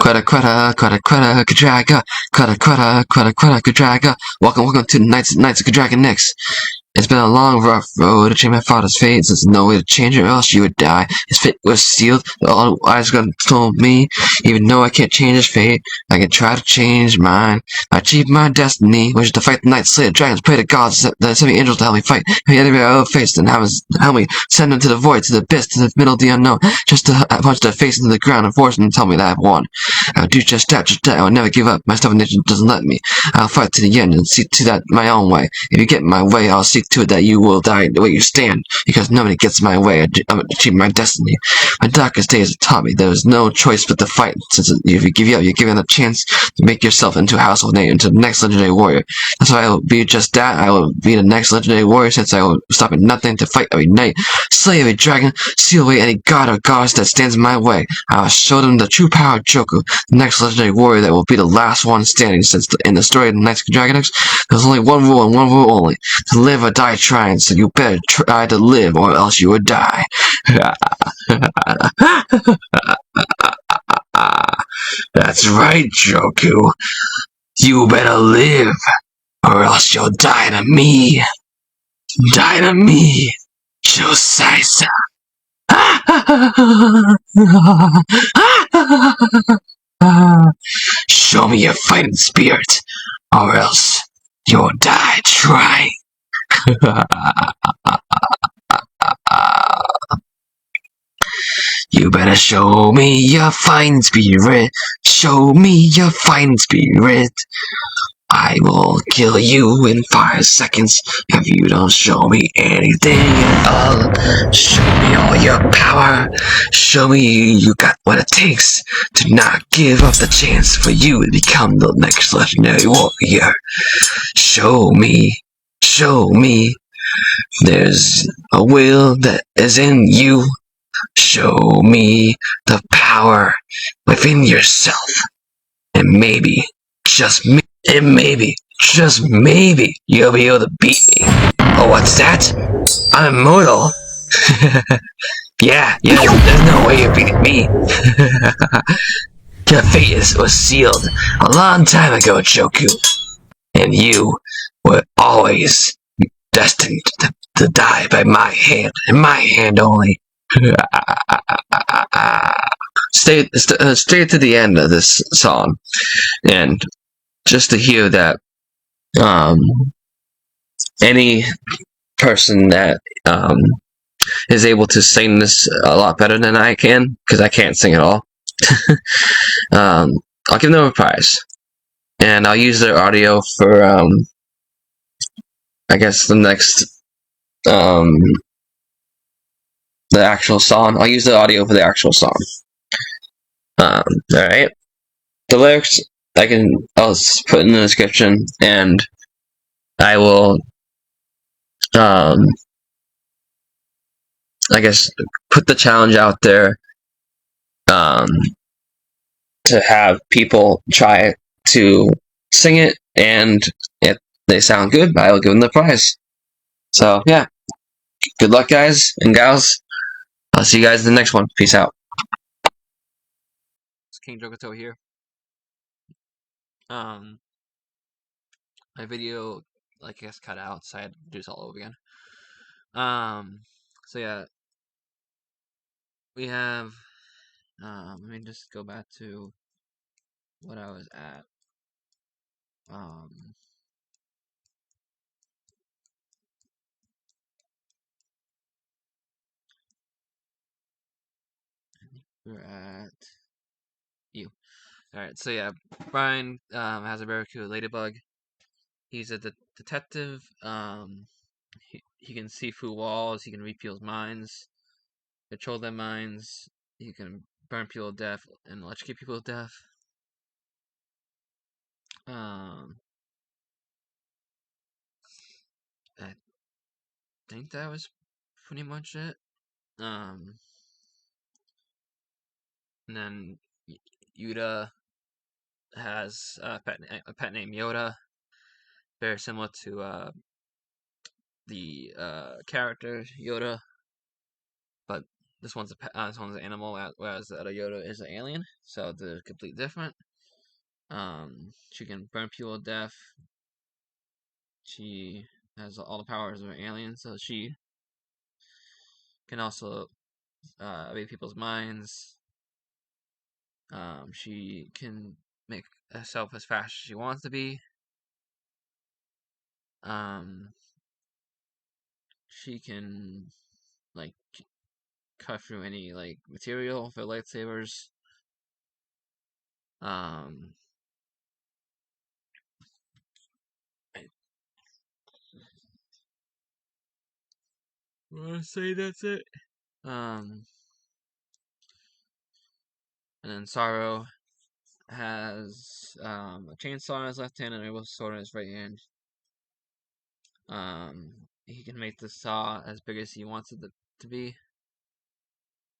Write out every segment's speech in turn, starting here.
Kadraga, Kadraga. Welcome to the Knights of Kadragonix. It's been a long, rough road to change my father's fate, since no way to change it, or else you would die. His fate was sealed, all eyes got told me, even though I can't change his fate, I can try to change mine. I achieve my destiny, which is to fight the knights, slay the dragons, pray to gods, the send me angels to help me fight. If the enemy I will face, then help me send them to the void, to the abyss, to the middle of the unknown, just to punch their face into the ground and force them to tell me that I've won. I will do just that, I will never give up. My stubborn nature doesn't let me. I'll fight to the end and see to that my own way. If you get in my way, I'll see to it that you will die the way you stand, because nobody gets in my way. I'm achieving my destiny. My darkest days have taught me there is no choice but to fight, since if you give up, you're given a chance to make yourself into a household name, into the next legendary warrior. That's why I will be just that. I will be the next legendary warrior, since I will stop at nothing to fight every night, slay every dragon, seal away any god or goddess that stands in my way. I will show them the true power of Joku, the next legendary warrior that will be the last one standing, since in the story of the Knights of Kadragonix, there's only one rule and one rule only: to live or die trying, so you better try to live or else you will die. That's right, Joku. You better live or else you'll die to me. Die to me, Josiah. Show me your fighting spirit, or else you'll die trying. You better show me your fighting spirit. Show me your fighting spirit. I will kill you in 5 seconds if you don't show me anything at all. Show me all your power. Show me you got what it takes to not give up the chance for you to become the next legendary warrior. Show me. Show me. There's a will that is in you. Show me the power within yourself. And maybe, just maybe, you'll be able to beat me. Oh, what's that? I'm immortal. Yeah, there's no way you're beating me. Your fate was sealed a long time ago, Joku. And you were always destined to die by my hand, and my hand only. Stay to the end of this song, and just to hear that any person that is able to sing this a lot better than I can, because I can't sing at all, I'll give them a prize, and I'll use their audio for I guess the next the actual song. I'll use the audio for the actual song. Alright. The lyrics I'll put in the description, and I will I guess put the challenge out there to have people try to sing it, and if they sound good, I will give them the prize. So yeah, good luck, guys and gals. I'll see you guys in the next one. Peace out. It's King Jokoto here. My video, I guess, cut out, so I had to do this all over again. So yeah, we have, let me just go back to what I was at. We're at you. Alright, so yeah, Brian has a very cool ladybug. He's a detective. He can see through walls. He can read people's minds, control their minds. He can burn people to death and electrocute people to death. I think that was pretty much it. And then Yuta has a pet named Yoda, very similar to the character Yoda, but this one's an animal, whereas the other Yoda is an alien, so they're completely different. She can burn people to death. She has all the powers of an alien, so she can also read people's minds. She can make herself as fast as she wants to be. She can like cut through any like material for lightsabers. I want to say that's it. And then Sorrow has a chainsaw in his left hand and a sword in his right hand. He can make the saw as big as he wants it to be,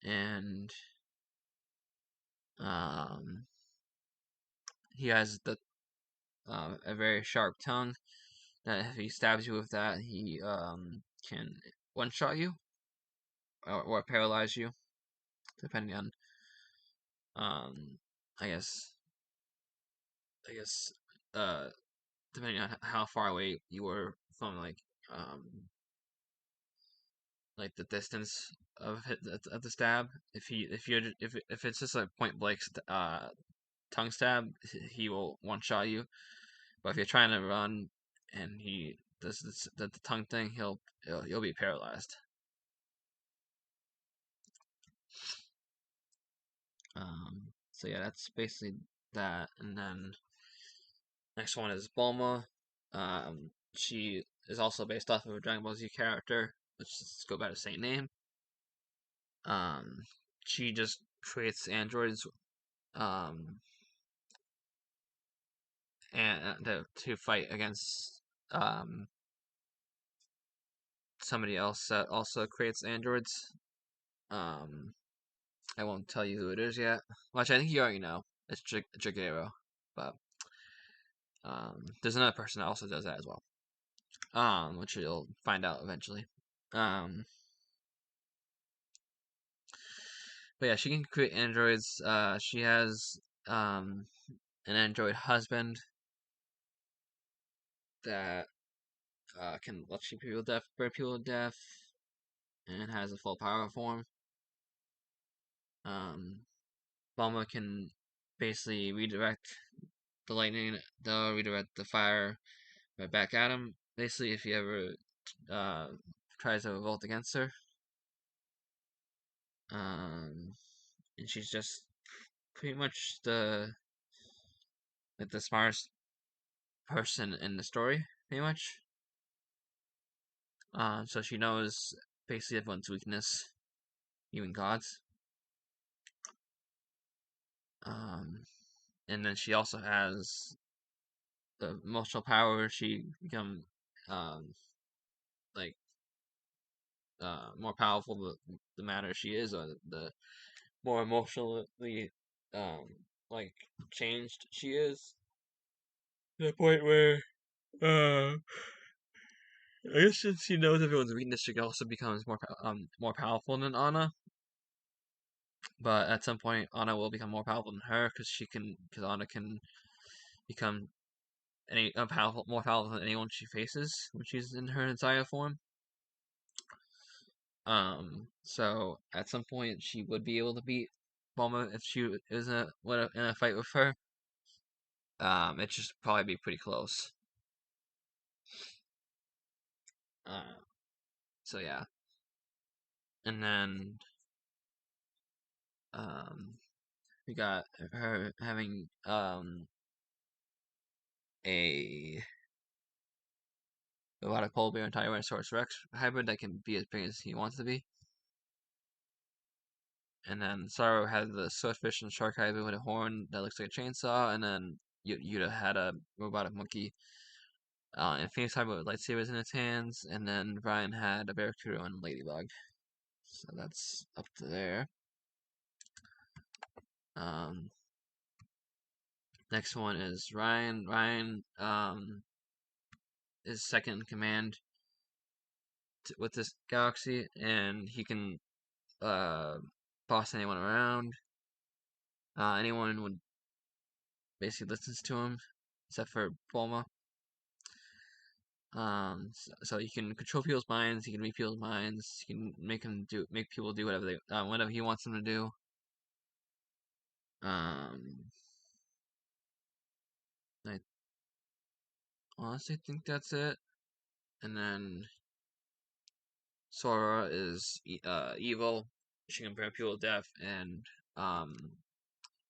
and he has a very sharp tongue that if he stabs you with that, he can one-shot you or paralyze you, depending on I guess depending on how far away you were from like the distance of the stab. If it's just a point blank tongue stab, he will one shot you. But if you're trying to run and he does the tongue thing, you'll be paralyzed. So yeah, that's basically that. And then next one is Bulma. She is also based off of a Dragon Ball Z character, which is go by the same name. She just creates androids, and to fight against somebody else that also creates androids. I won't tell you who it is yet. Which I think you already know. It's Jagero, but there's another person that also does that as well. Which you'll find out eventually. But yeah, she can create androids. She has an android husband that can electrocute people to death, burn people to death, and has a full power form. Bulma can basically redirect the lightning, they'll redirect the fire right back at him. Basically, if he ever tries to revolt against her. And she's just pretty much the smartest person in the story, pretty much. So she knows basically everyone's weakness, even God's. And then she also has the emotional power. She become like more powerful the madder she is, or the more emotionally like changed she is. To the point where I guess since she knows everyone's weakness, she also becomes more powerful than Anna. But at some point, Anna will become more powerful than her because Anna can become more powerful than anyone she faces when she's in her entire form. So at some point she would be able to beat Bulma if she is in a fight with her. It should probably be pretty close. So yeah, and then we got her having a robotic polar bear and Tyrannosaurus Rex hybrid that can be as big as he wants to be. And then Sorrow had the swordfish and shark hybrid with a horn that looks like a chainsaw, and then Yuta had a robotic monkey and Phoenix hybrid with lightsabers in its hands, and then Brian had a barracuda and ladybug. So that's up to there. Next one is Ryan. Ryan is second in command with this galaxy, and he can boss anyone around. Anyone would basically listens to him, except for Bulma. So you can control people's minds. You can read people's minds. You can make people do whatever he wants them to do. I honestly think that's it. And then Sora is evil. She can burn people to death, and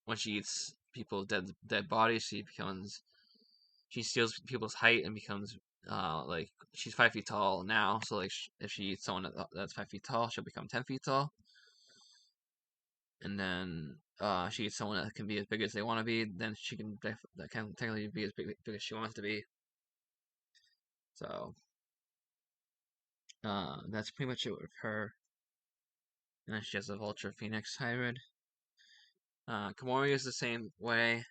when she eats people's dead bodies, she steals people's height and becomes like she's 5 feet tall now. So like if she eats someone that's 5 feet tall, she'll become 10 feet tall. And then she eats someone that can be as big as they want to be, then she can that can technically be as big as she wants to be. So that's pretty much it with her. And then she has a Vulture Phoenix hybrid. Komori is the same way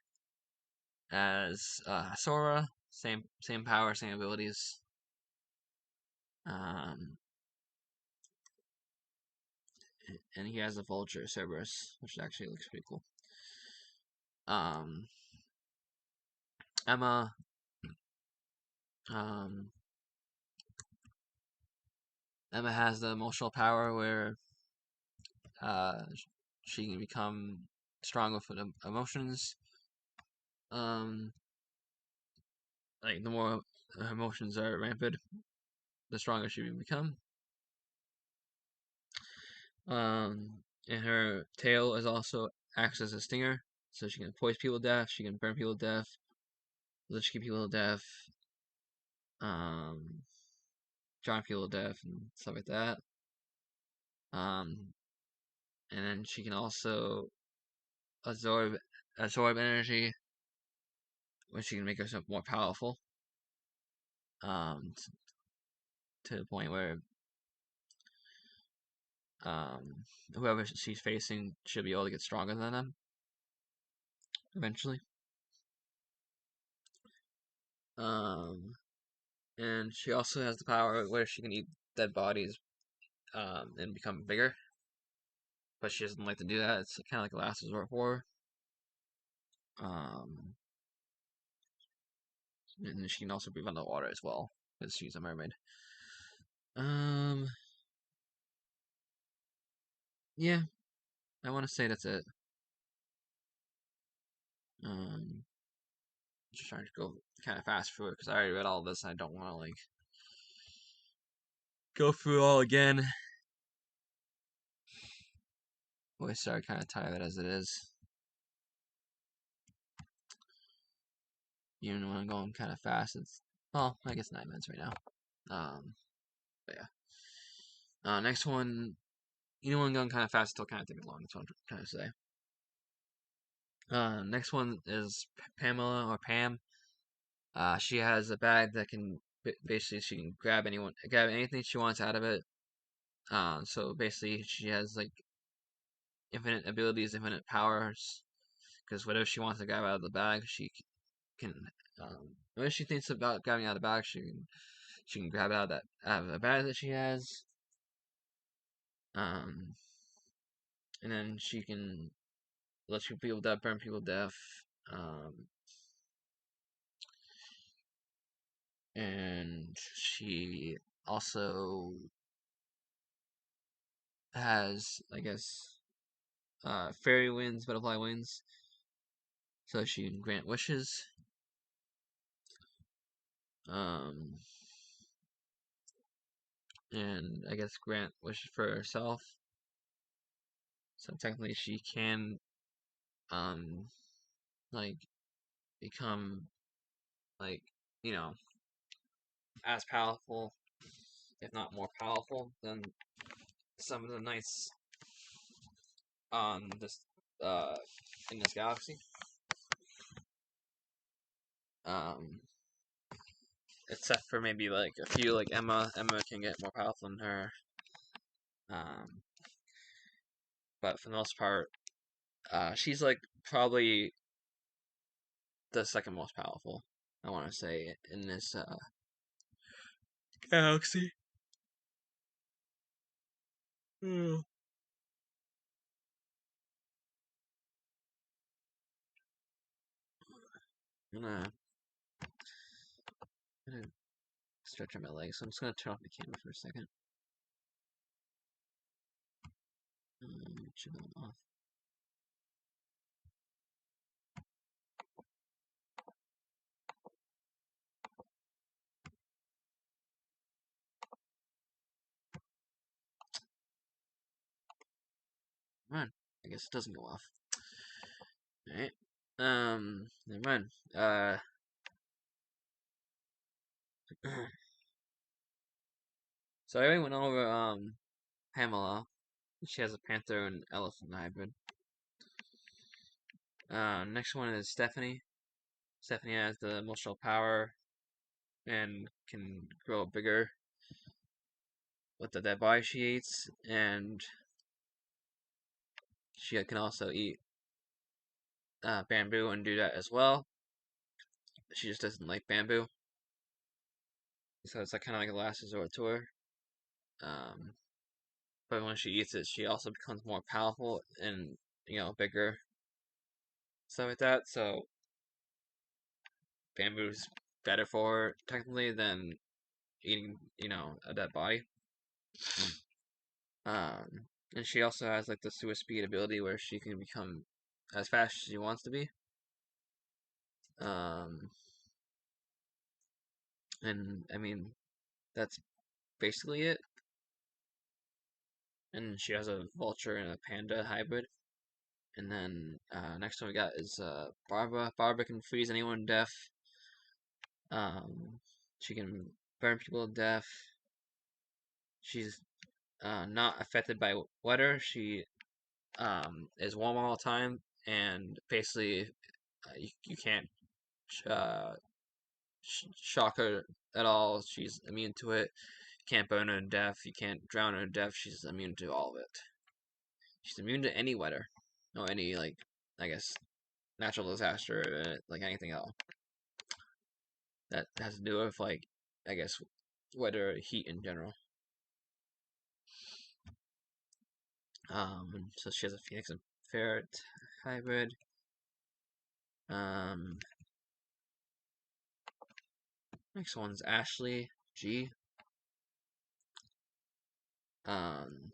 as Sora. Same power, same abilities. Um, and he has a Vulture Cerberus, which actually looks pretty cool. Emma, um, Emma has the emotional power where uh, she can become strong with emotions. Um, like the more her emotions are rampant, the stronger she can become. And her tail is also acts as a stinger, so she can poison people to death. She can burn people to death, electrocute people to death, um, drown people to death, and stuff like that. And then she can also absorb energy, which she can make herself more powerful. To the point where whoever she's facing should be able to get stronger than them eventually. And she also has the power where she can eat dead bodies and become bigger, but she doesn't like to do that. It's kind of like a last resort for her. And she can also breathe underwater as well because she's a mermaid. Yeah, I want to say that's it. Just trying to go kind of fast through it because I already read all this and I don't want to like go through it all again. Voice started kind of tired as it is. Even when I'm going kind of fast, it's well, I guess 9 minutes right now. But yeah. Next one, when going kind of fast, still kind of taking long. That's what I'm trying to say. Next one is Pamela or Pam. She has a bag that can basically she can grab anything she wants out of it. So basically she has like infinite abilities, infinite powers. Because whatever she wants to grab out of the bag, she can. Whatever she thinks about grabbing out of the bag, she can grab it out of the bag that she has. And then she can let people death, burn people to death. Um, and she also has, I guess, fairy wings, butterfly wings, so she can grant wishes. Um, and I guess grant wishes for herself. So technically, she can, like become like you know as powerful, if not more powerful, than some of the knights on this in this galaxy. Um, except for maybe like a few, like Emma. Emma can get more powerful than her. Um, but for the most part, she's like probably the second most powerful. I want to say in this galaxy. I'm gonna stretch out my legs, so I'm just gonna turn off the camera for a second. Chill off. Come on. I guess it doesn't go off. Alright. Never mind. So I already went over, Pamela. She has a panther and elephant hybrid. Next one is Stephanie. Stephanie has the emotional power and can grow bigger with the dead body she eats, and she can also eat bamboo and do that as well. She just doesn't like bamboo, so it's like kind of like a last resort to her. Um, but when she eats it, she also becomes more powerful and bigger, stuff like that. So bamboo's better for her technically than eating a dead body. Um, and she also has like the super speed ability where she can become as fast as she wants to be. Um, and I mean that's basically it. And she has a vulture and a panda hybrid. And then next one we got is Barbara. Barbara can freeze anyone deaf. She can burn people to death. She's not affected by weather. She is warm all the time, and basically you can't uh, shock her at all. She's immune to it. You can't burn her to death. You can't drown her to death. She's immune to all of it. She's immune to any weather, or any like I guess natural disaster, like anything else that has to do with like I guess weather, heat in general. So she has a phoenix and ferret hybrid. Um, Next one's Ashley G. Um,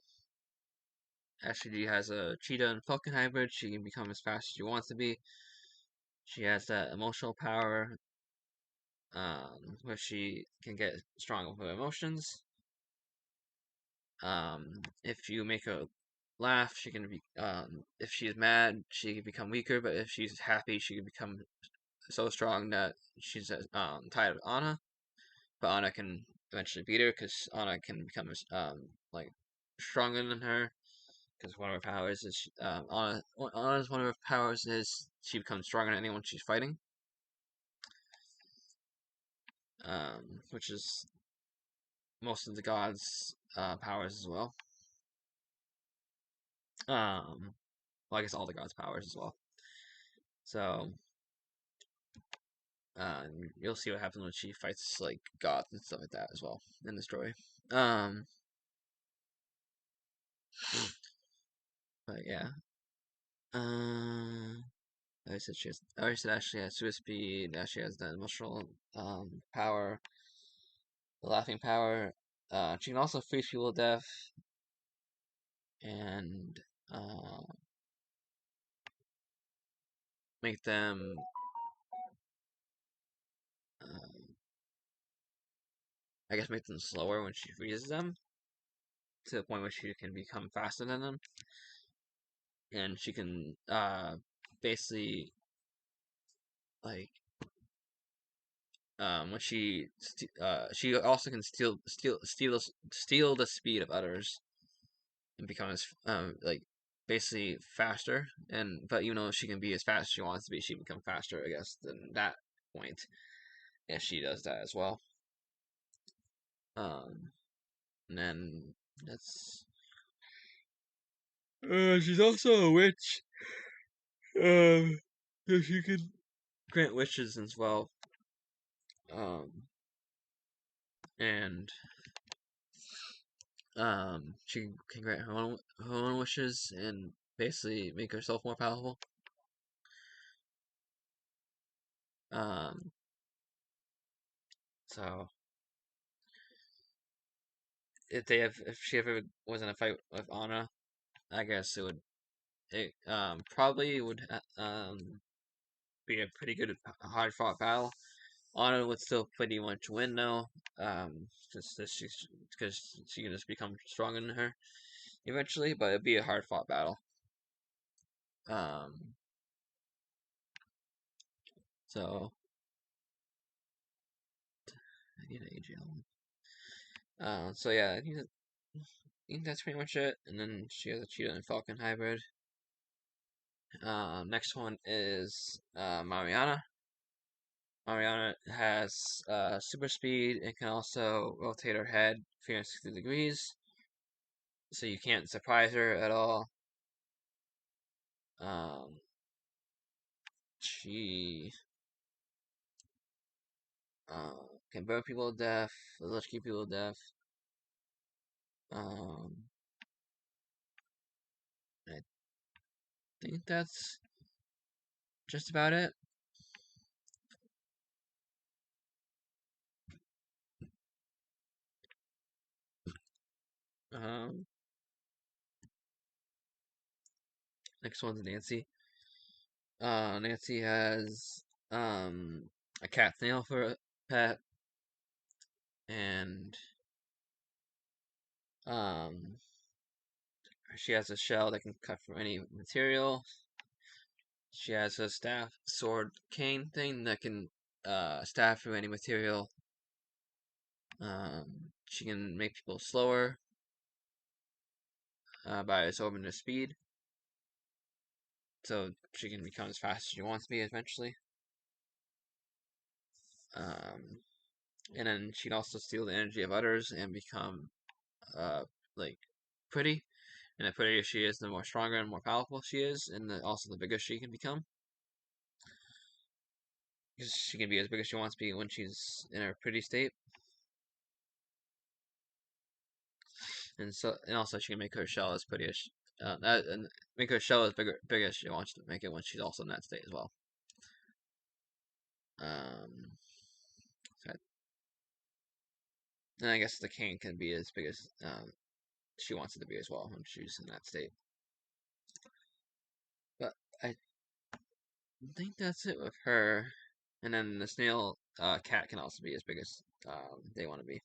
Ashley G has a cheetah and falcon hybrid. She can become as fast as she wants to be. She has that emotional power, where she can get strong with her emotions. If you make her laugh, she can be. If she's mad, she can become weaker. But if she's happy, she can become so strong that she's tied with Anna. But Anna can eventually beat her because Anna can become like stronger than her. Because one of her powers is Anna's one of her powers is she becomes stronger than anyone she's fighting. Which is most of the gods' powers as well. Well, I guess all the gods' powers as well. So, you'll see what happens when she fights like gods and stuff like that as well in the story. But yeah. I already said Ashley has super speed. Ashley has the emotional power, the laughing power. She can also freeze people to death, and uh, make them. Uh, I guess make them slower when she freezes them to the point where she can become faster than them, and she can basically like when she also can steal the speed of others and become as like basically faster. And but she can be as fast as she wants to be, she can become faster, I guess, than that point. And she does that as well. Um, and then that's she's also a witch. So she can grant wishes as well. Um, and she can grant her own wishes and basically make herself more powerful. Um, so if she ever was in a fight with Anna, I guess it probably would be a pretty good hard fought battle. Anna would still pretty much win though, just because she can just become stronger than her eventually, but it'd be a hard fought battle. Um, so I need an AJ. So yeah, I think that's pretty much it. And then she has a Cheetah and Falcon hybrid. Next one is Mariana. Mariana has super speed and can also rotate her head 360 degrees, so you can't surprise her at all. Um, she can burn people to death, electrocute people to death. Um, I think that's just about it. Um, Next one's Nancy. Nancy has a cat snail for a pet, and um, she has a shell that can cut from any material. She has a staff, sword, cane thing that can stab through any material. She can make people slower by absorbing their speed, so she can become as fast as she wants to be eventually. Um, and then she'd also steal the energy of others and become like pretty. And the prettier she is, the more stronger and more powerful she is, and also the bigger she can become. Because she can be as big as she wants to be when she's in her pretty state. And also she can make her shell as pretty as and make her shell as big as she wants to make it when she's also in that state as well. Um, and I guess the cane can be as big as she wants it to be as well when she's in that state. But I think that's it with her. And then the snail cat can also be as big as they want to be.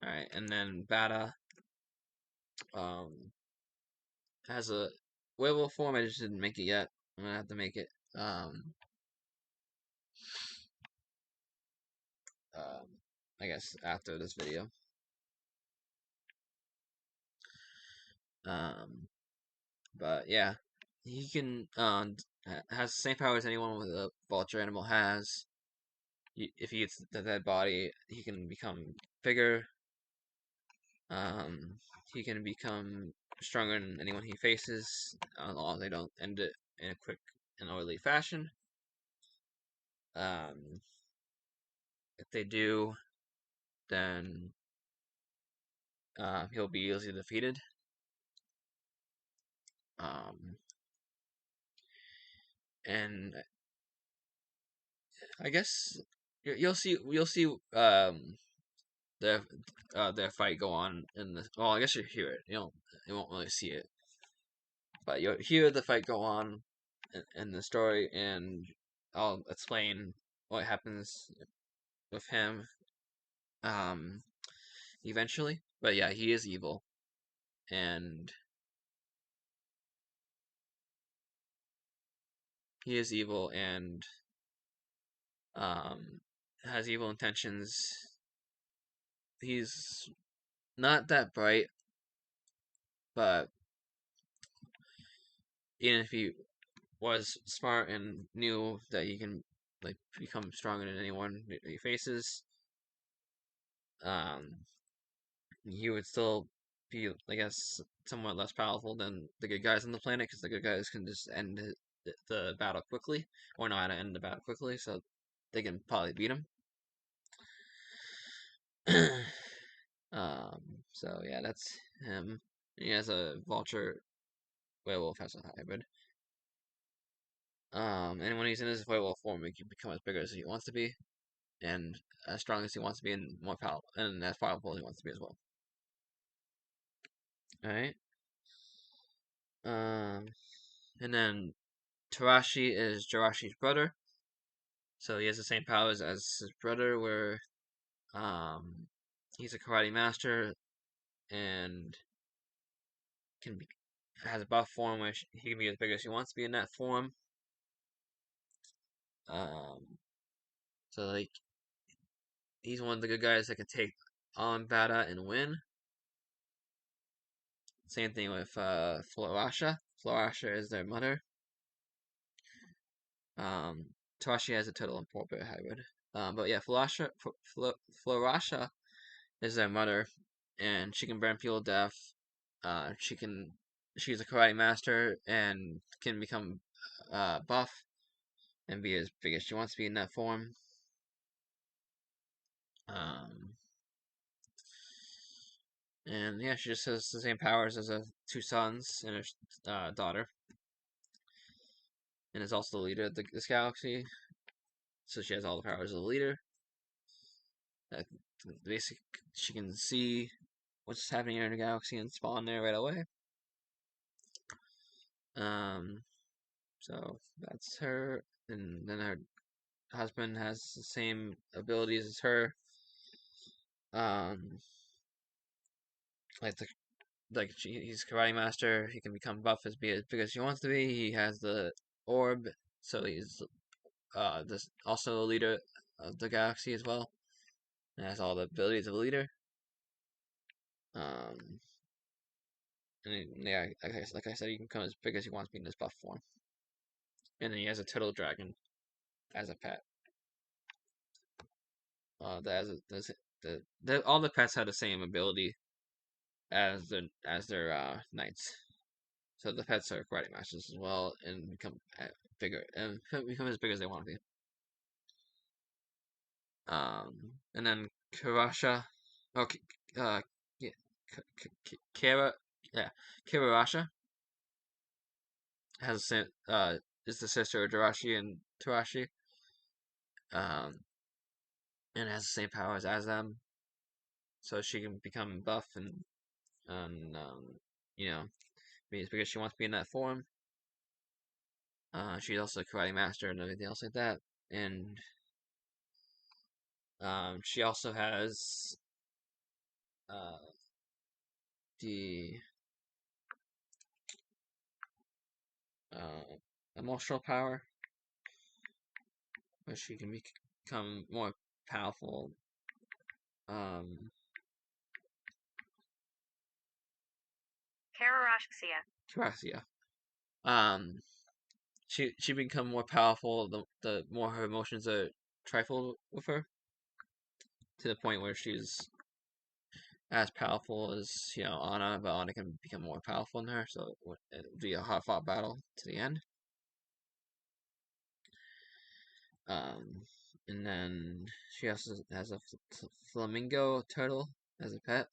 All right, and then Bata um, has a werewolf form. I just didn't make it yet. I'm gonna have to make it. Um, I guess after this video. Um, but yeah, he can has the same power as anyone with a vulture animal has. If he gets the dead body, he can become bigger. He can become stronger than anyone he faces, as long as they don't end it in a quick and orderly fashion. If they do, then he'll be easily defeated. Um, and I guess you'll see their their fight go on in the. Well, I guess you hear it. You won't really see it, but you'll hear the fight go on in the story, and I'll explain what happens with him um eventually. But yeah, he is evil, and he is evil and um has evil intentions. He's not that bright, but even if he was smart and knew that he can like become stronger than anyone he faces, um, he would still be, I guess, somewhat less powerful than the good guys on the planet because the good guys can just end the battle quickly or know how to end the battle quickly, so they can probably beat him. So yeah, that's him. He has a vulture werewolf as a hybrid. And when he's in his playable form, he can become as big as he wants to be, and as strong as he wants to be, and more powerful, and as powerful as he wants to be as well. All right. And then Tarashi is Jirashi's brother, so he has the same powers as his brother, where he's a karate master and can be has a buff form where he can be as big as he wants to be in that form. Um, so like he's one of the good guys that can take on Bada and win. Same thing with Florasha. Florasha is their mother. Tarashi has a turtle and poor bear hybrid. But yeah, Florasha is their mother, and she can burn people to death. She's a karate master and can become buff and be as big as she wants to be in that form. Um, and yeah, she just has the same powers as her two sons and her daughter, and is also the leader of this galaxy. So she has all the powers of the leader. Basic, she can see what's happening in the galaxy and spawn there right away. So that's her, and then her husband has the same abilities as her. Um, like the he's karate master. He can become buff as big as he wants to be. He has the orb, so he's this also a leader of the galaxy as well. And has all the abilities of a leader. Um, and yeah, like I said, he can become as big as he wants to be in this buff form. And then he has a turtle dragon as a pet. All the pets have the same ability as their knights. So the pets are karate masters as well, and become bigger and become as big as they want to be. And then Karasha, oh, yeah, Kara, yeah, Kirarasha has is the sister of Jirashi and Tarashi, um, and has the same powers as them, so she can become buff and you know, be as big as she wants to be in that form. She's also a karate master and everything else like that, and she also has uh, the uh, emotional power, where she can become more powerful. Um, Caraxia. Um, she become more powerful the more her emotions are trifled with her, to the point where she's as powerful as Anna, but Anna can become more powerful than her, so it would be a hard fought battle to the end. Um, and then she also has a flamingo turtle as a pet.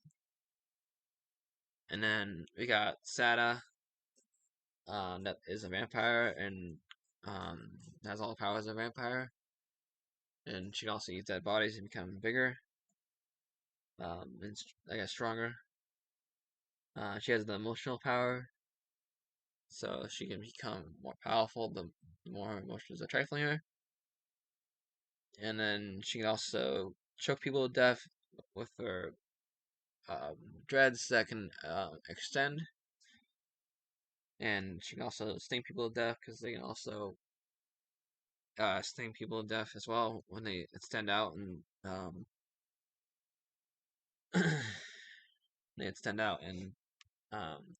And then we got Sada, that is a vampire and has all the powers of a vampire. And she can also use dead bodies and become bigger, and I guess stronger. She has the emotional power, so she can become more powerful the more emotions are trifling her. And then she can also choke people to death with her dreads that can extend. And she can also sting people to death because they can also sting people to death as well when they extend out and they extend out and um,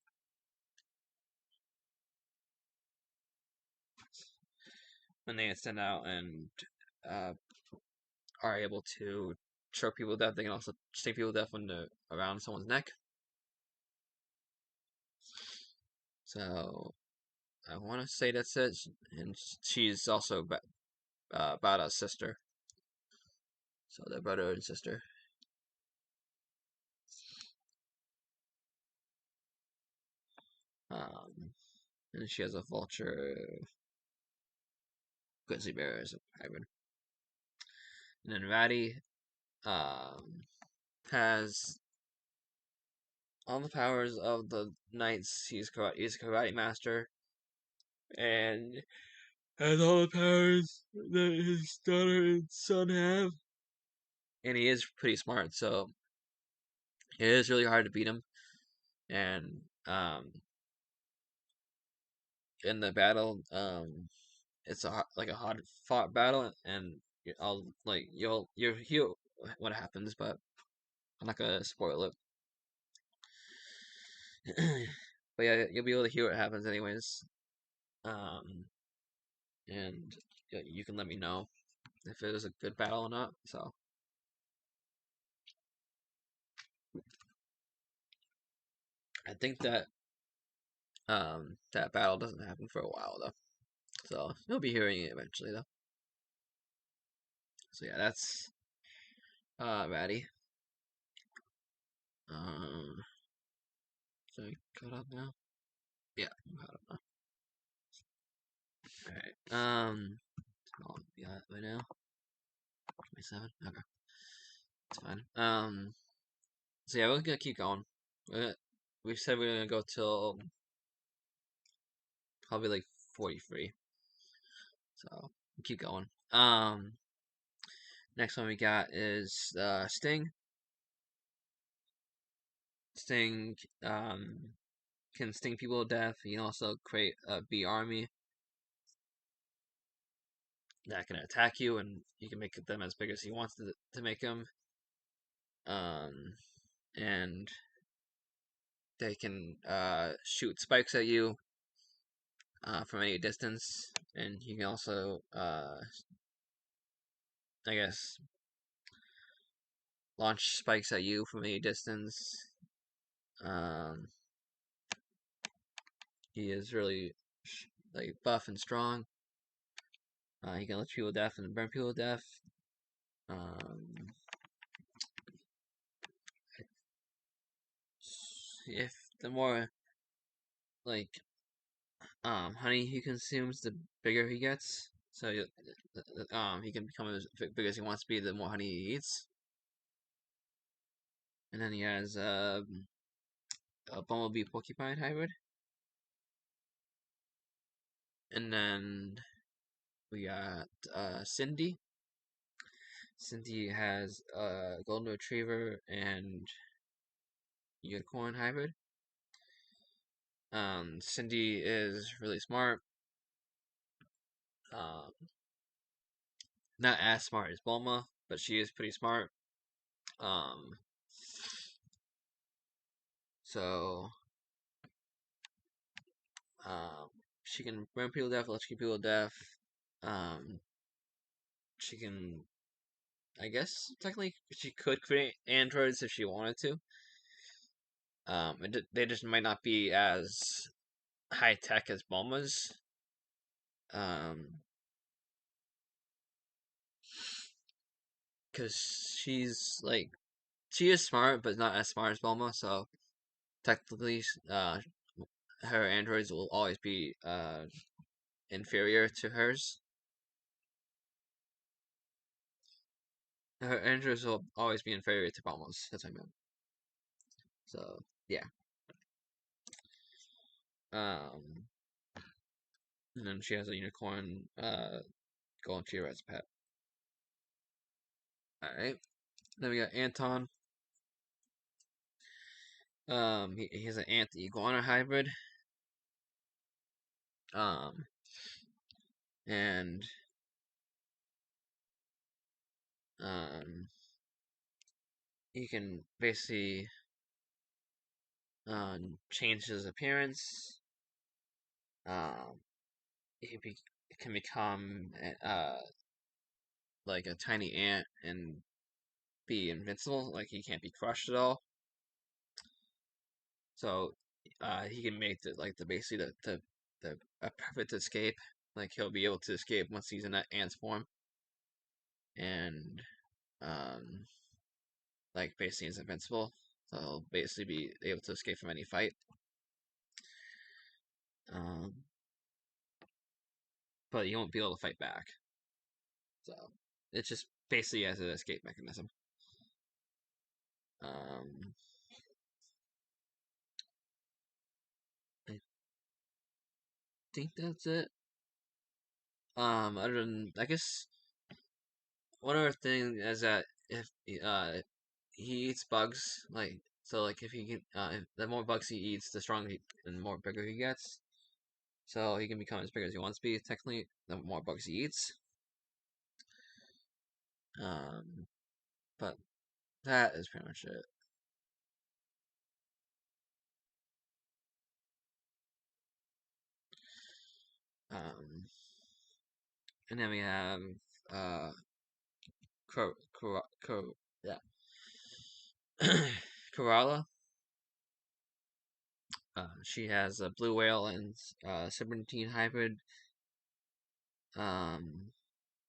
when they extend out and uh, are able to choke people to death, they can also sting people to death when they're around someone's neck. So I want to say that's it. And she's also Bada's sister. So they're brother and sister. And she has a vulture grizzly bear is a hybrid. And then Ratty um, has all the powers of the knights. He's a karate master, and has all the powers that his daughter and son have. And he is pretty smart, so it is really hard to beat him. And in the battle, it's like a hard fought battle, and you'll hear what happens, but I'm not gonna spoil it. But yeah, you'll be able to hear what happens anyways. Um, and you can let me know if it was a good battle or not. So I think that that battle doesn't happen for a while though. So you'll be hearing it eventually though. So yeah, that's Ratty. Um, so I caught up now. Yeah, I'm caught up now. All right. How long we got right now? 27. Okay, it's fine. So yeah, we're gonna keep going. We said we are gonna go till probably like 43. So keep going. Next one we got is Sting. Sting can sting people to death. He can also create a bee army that can attack you, and he can make them as big as he wants to make them. And they can shoot spikes at you from any distance, and you can also, I guess, launch spikes at you from any distance. Um, he is really like buff and strong. He can let people to death and burn people to death. Um, if the more like honey he consumes, the bigger he gets. So he can become as big as he wants to be. The more honey he eats, and then he has a bumblebee porcupine hybrid, and then we got Cindy. Cindy has a golden retriever and unicorn hybrid. Cindy is really smart. Um, not as smart as Bulma, but she is pretty smart. Um, so um, she can burn people to death, electrocute people to death. Um, she can, I guess, technically, she could create androids if she wanted to. They just might not be as high tech as Bulma's. Um, because she is smart, but not as smart as Bulma. So technically, her androids will always be inferior to hers. Her androids will always be inferior to Bulma's. That's what I meant. So yeah. Um, and then she has a unicorn golden cheer as a pet. All right. Then we got Anton. He has an ant iguana hybrid. Um, and um, he can basically change his appearance. Um, he can become like a tiny ant and be invincible. Like he can't be crushed at all. So he can make the basically the a perfect escape. Like he'll be able to escape once he's in that ant's form, and um, like basically is invincible. So he'll basically be able to escape from any fight. Um, but you won't be able to fight back. So it's just basically as an escape mechanism. Um, I think that's it. Other than I guess one other thing is that if he eats bugs, like so, like if he can, the more bugs he eats, the stronger and more bigger he gets. So he can become as big as he wants to be. Technically, the more bugs he eats. Um, but that is pretty much it. Um, and then we have uh, yeah, Kerala. She has a blue whale and serpentine hybrid. Um,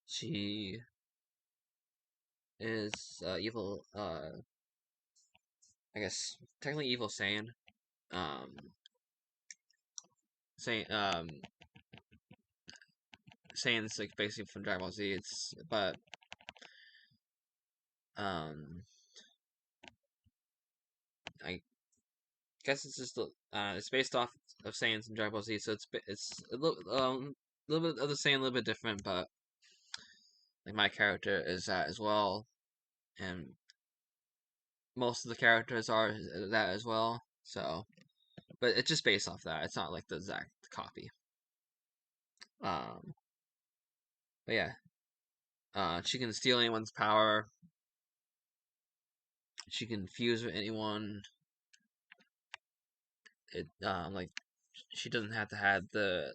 she is evil. I guess technically evil Saiyan. Um, Saiyan's like basically from Dragon Ball Z. But um, I guess it's just it's based off of Saiyans in Dragon Ball Z, so it's little bit of the same, a little bit different, but like my character is that as well, and most of the characters are that as well. So, but it's just based off that. It's not like the exact copy. Um, but yeah, she can steal anyone's power. She can fuse with anyone. It like she doesn't have to have the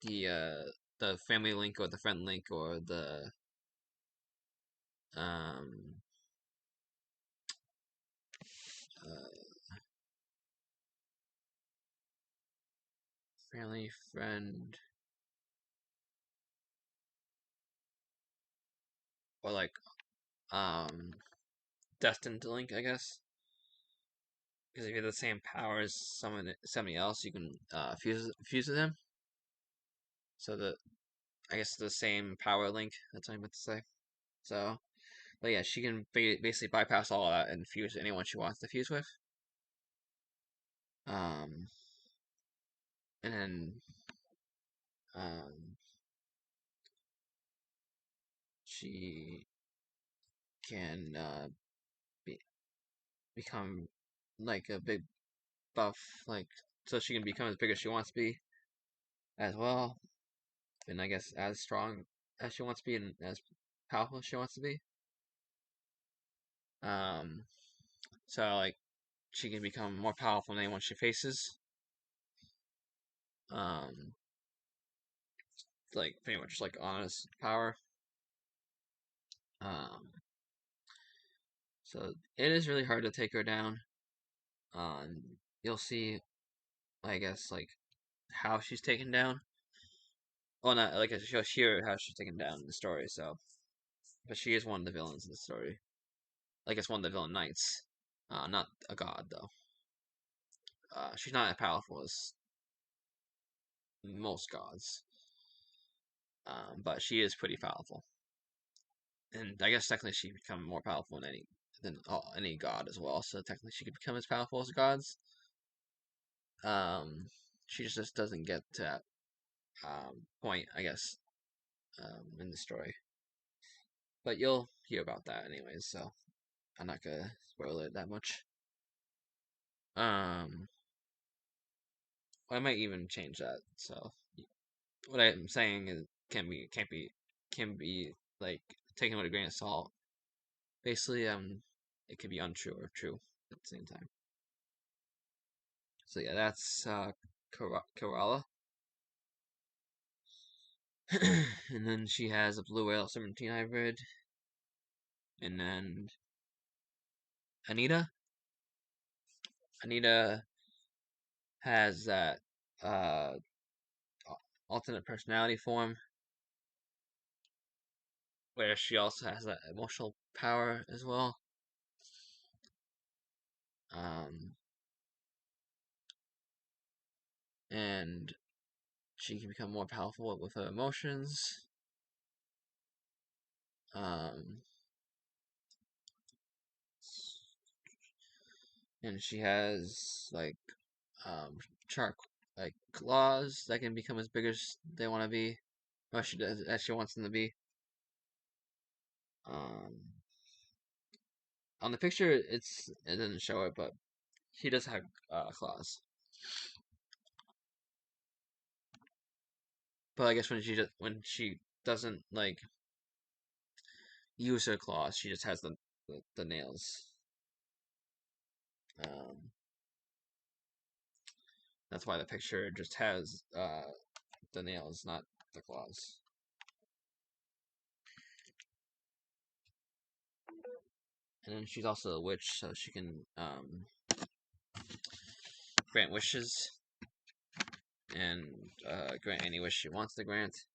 uh the family link or the friend link or the um uh, family friend or like um destined to link, I guess. Because if you have the same power as somebody else, you can fuse with them. So the I guess the same power link. That's what I meant to say. So, but yeah, she can basically bypass all that and fuse anyone she wants to fuse with. Um, and then um, she can be, become like a big buff, like so she can become as big as she wants to be as well, and I guess as strong as she wants to be and as powerful as she wants to be. Um, so like she can become more powerful than anyone she faces. Um, like pretty much like honest power. Um, so it is really hard to take her down. You'll see, I guess, like how she's taken down. Well, not like she'll hear how she's taken down in the story. So, but she is one of the villains in the story. Like it's one of the villain knights. Not a god though. She's not as powerful as most gods, but she is pretty powerful. And I guess technically she could become more powerful than any god as well. So technically she could become as powerful as gods. Um, she just doesn't get to that point, I guess, in the story. But you'll hear about that anyways, so I'm not gonna spoil it that much. Um, I might even change that. So what I'm saying is can be like taken with a grain of salt. Basically, it could be untrue or true at the same time. So yeah, that's Kerala. And then she has a blue whale 17 hybrid. And then Anita. Anita has that uh alternate personality form where she also has that emotional power as well. Um, and she can become more powerful with her emotions. And she has like sharp like claws that can become as big as they want to be, or she does as she wants them to be. On the picture, it doesn't show it, but she does have claws. But I guess when she doesn't like use her claws, she just has the nails. That's why the picture just has the nails, not the claws. And then she's also a witch, so she can grant wishes and grant any wish she wants to grant.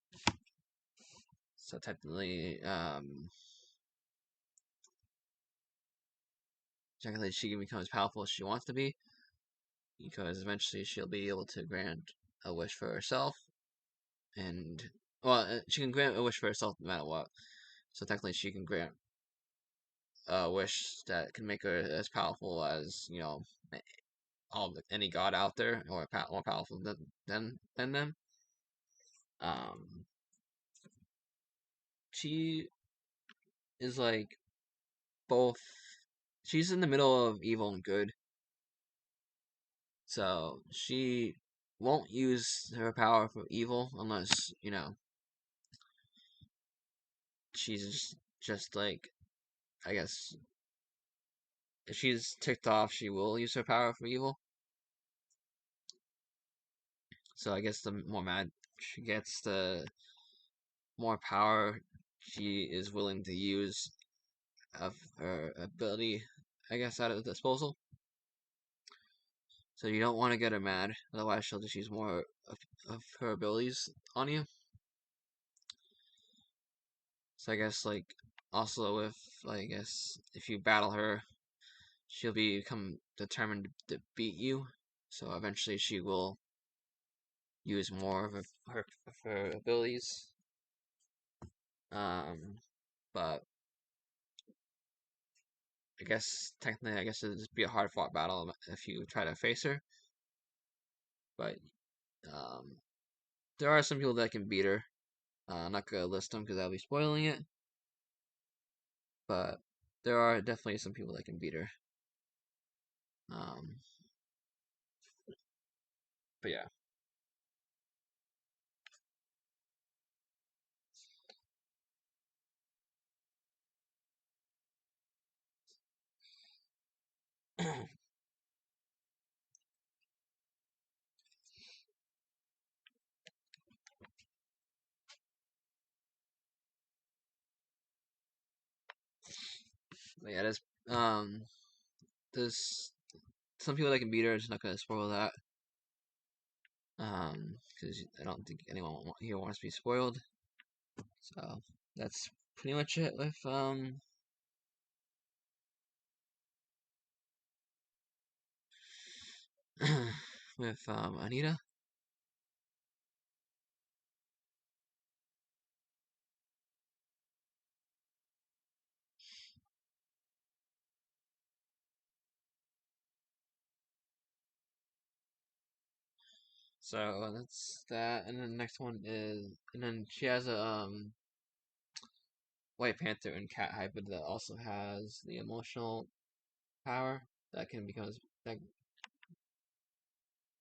So technically, she can become as powerful as she wants to be, because eventually she'll be able to grant a wish for herself, and well, she can grant a wish for herself no matter what. So technically, she can grant a wish that can make her as powerful as any god out there, or more powerful than them. Um, she is like both. She's in the middle of evil and good, so she won't use her power for evil unless she's just like, I guess, if she's ticked off, she will use her power for evil. So I guess the more mad she gets, the more power she is willing to use of her ability, I guess, at her disposal. So you don't want to get her mad, otherwise she'll just use more of her abilities on you. So I guess, like, also I guess, if you battle her, she'll become determined to beat you. So eventually she will use more of her abilities. But I guess technically, I guess it'd just be a hard fought battle if you try to face her. But um, there are some people that can beat her. I'm not gonna list them because I'll be spoiling it. But there are definitely some people that can beat her. Um, but yeah. But yeah, there's some people that can beat her. I'm just not gonna spoil that. Because I don't think anyone here wants to be spoiled. So that's pretty much it with Anita. So that's that, and then the next one is, and then she has a White Panther and cat hybrid that also has the emotional power that can become that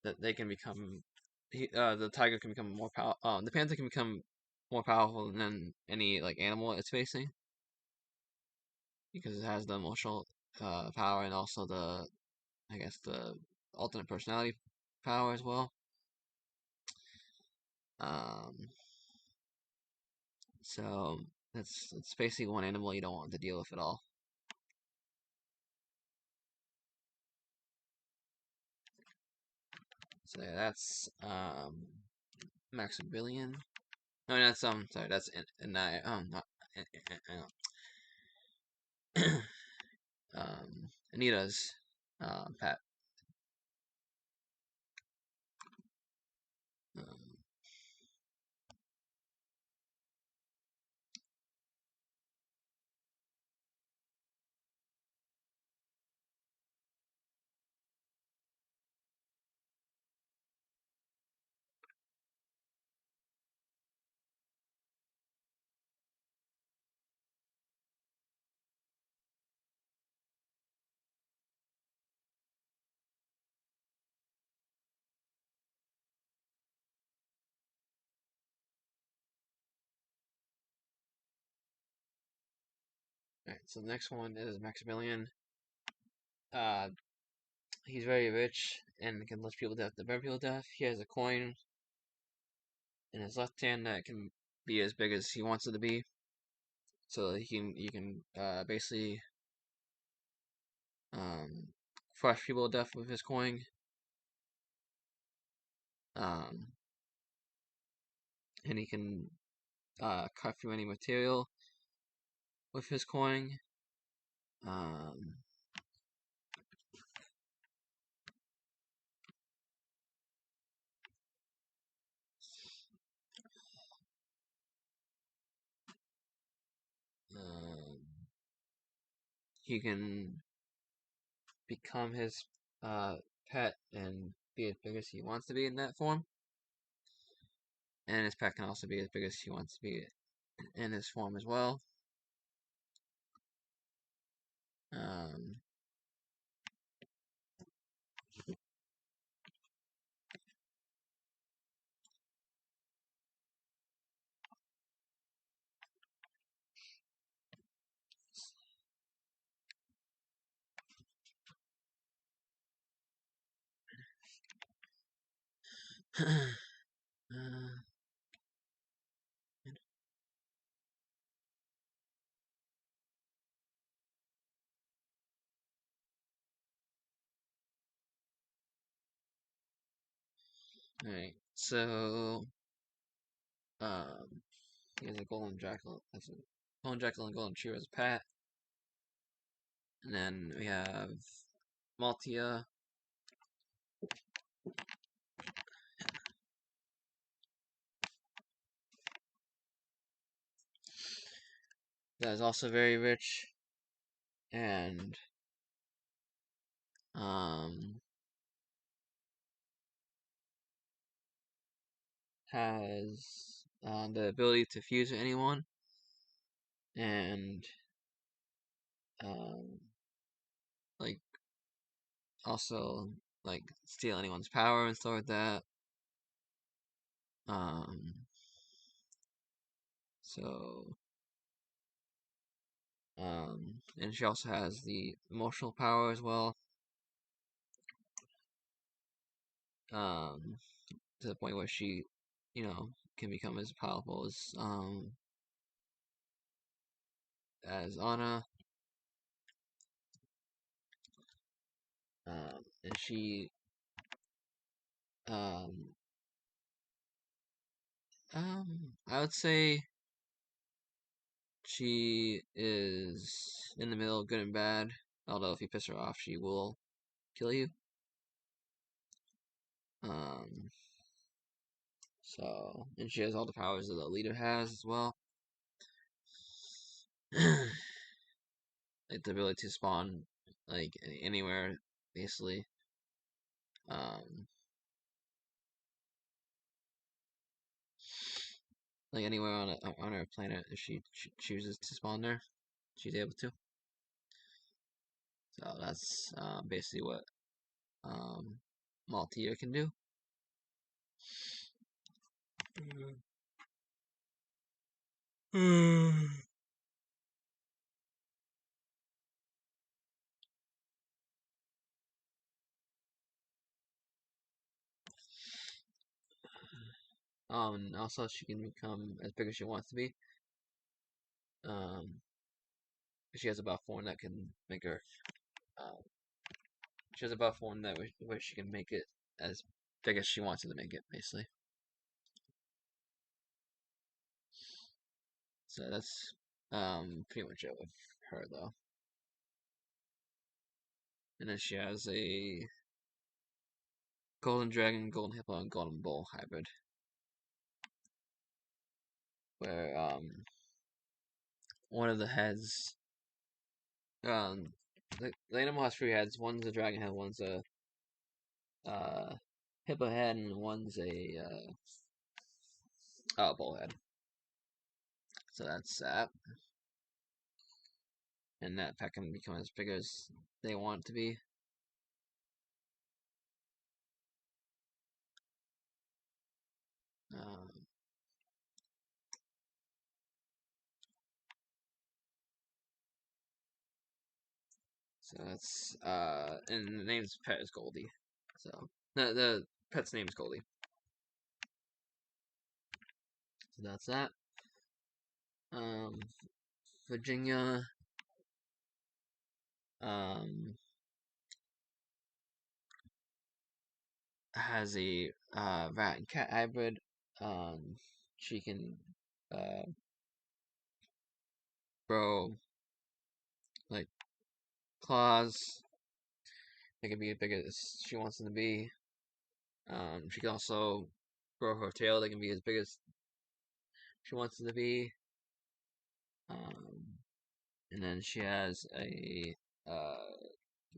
that they can become. The tiger can become more power. The panther can become more powerful than any like animal it's facing, because it has the emotional power, and also the, I guess, the alternate personality power as well. Um, so it's basically one animal you don't want to deal with at all. So yeah, that's Maximilian. No, that's sorry, that's not Anita's pet. Um, Alright, so the next one is Maximilian. He's very rich and can lift people death to burn people death. He has a coin in his left hand that can be as big as he wants it to be. So he can basically crush people to death with his coin. And he can cut through any material with his coin. Um, um, he can become his pet and be as big as he wants to be in that form. And his pet can also be as big as he wants to be in his form as well. Um, Alright, so he has a golden jackal. That's a golden jackal and golden cheer as a pet. And then we have Maltia. That is also very rich and has the ability to fuse with anyone and um, like also like steal anyone's power and stuff like that. Um, so and she also has the emotional power as well. To the point where she, can become as powerful as Anna. And she um I would say she is in the middle of good and bad. Although if you piss her off, she will kill you. Um, and she has all the powers that the leader has as well. Like the ability to spawn like anywhere, basically. Um, like anywhere on our planet, if she chooses to spawn there, she's able to. So that's basically what Maltia can do. And also she can become as big as she wants to be. Um, she has a buff one that can make her. Uh, she has a buff one that where she can make it as big as she wants it to make it, basically. So that's pretty much it with her though. And then she has a golden dragon, golden hippo, and golden bull hybrid, where one of the heads the animal has three heads. One's a dragon head, one's a uh, hippo head, and one's a bull head. So that's that. And that pet can become as big as they want it to be. Um, So that's and the name's pet is Goldie. So the pet's name is Goldie. So that's that. Um, Virginia. Um, has a rat and cat hybrid. She can uh, grow like claws. They can be as big as she wants them to be. She can also grow her tail. They can be as big as she wants them to be. Um, and then she has a uh,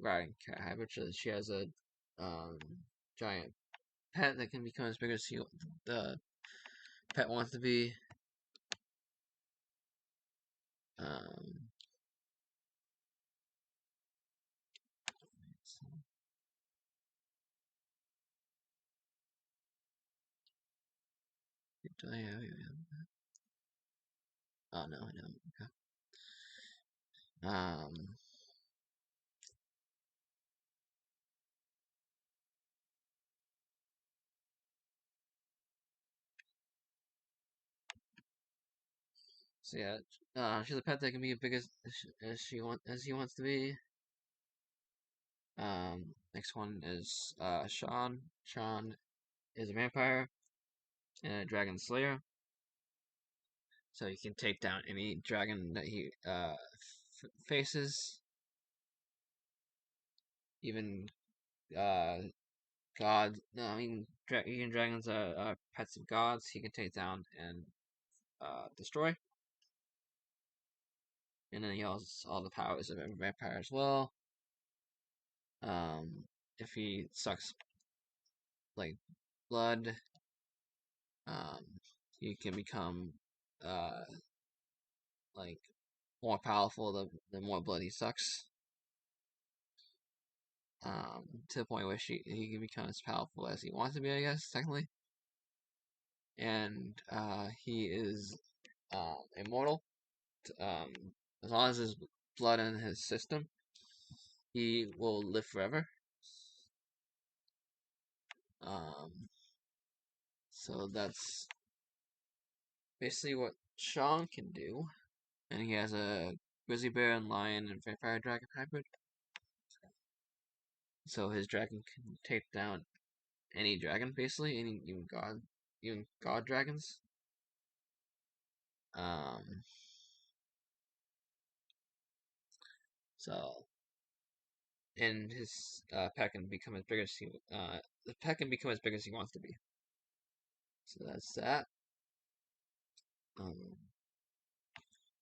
rat and cat hybrid. So she has a um, giant pet that can become as big as the pet wants to be. Um, oh no, I don't. Okay. So yeah, she's a pet that can be as big as he wants to be. Next one is Sean. Sean is a vampire and a dragon slayer, so he can take down any dragon that he faces, even God. No, I mean even dragons are pets of gods. He can take down and destroy. And then he has all the powers of a vampire as well. Um, if he sucks like blood, um, he can become uh like more powerful the more blood he sucks. To the point where he can become as powerful as he wants to be, I guess, technically. And he is immortal. Um, as long as there's blood in his system, he will live forever. Um, so that's basically what Sean can do. And he has a grizzly bear and lion and vampire dragon hybrid. So his dragon can take down any dragon, basically, even god dragons. Um, so and his pet can become as big as the pet can become as big as he wants to be. So that's that. Um,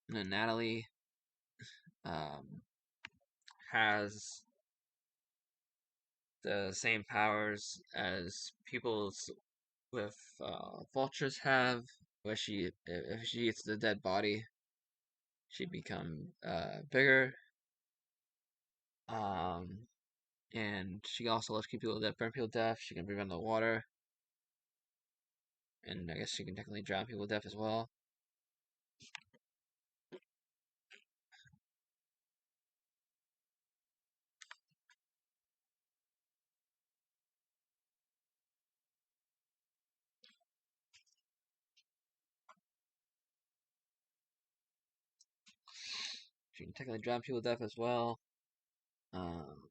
and then Natalie um, has the same powers as people with vultures have, where she if she eats the dead body, she become bigger. Um, and she also lets keep people that burn people to death. She can breathe under the water, and I guess she can technically drown people to death as well. She can technically drown people to death as well. Um,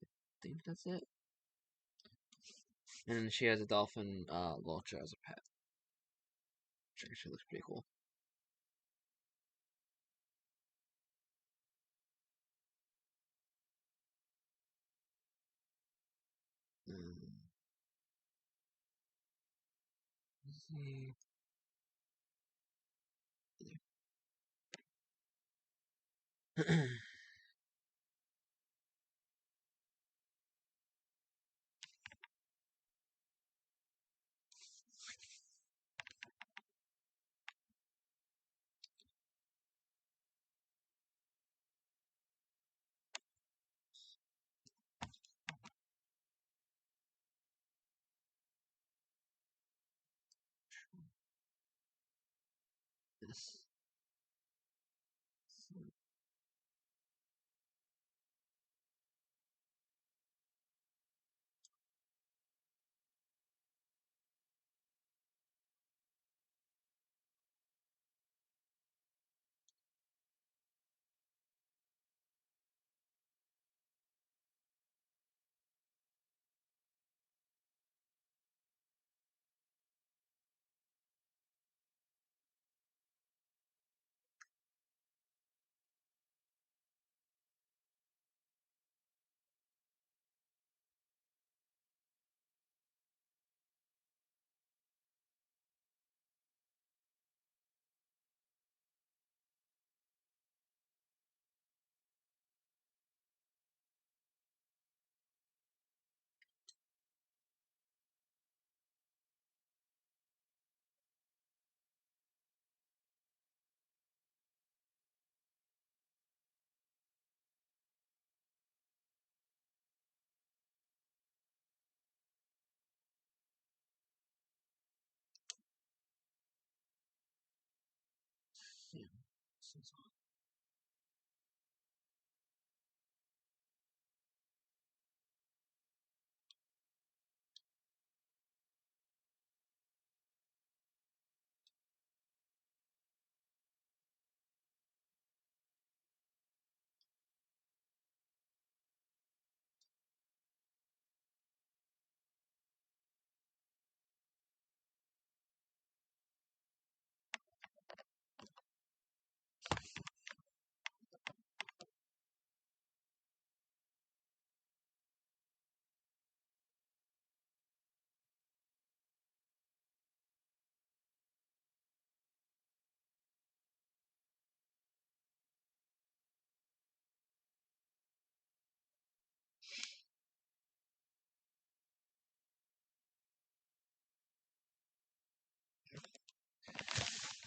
I think that's it. And she has a dolphin vulture as a pet, which actually looks pretty cool. Um, let's see. Yes.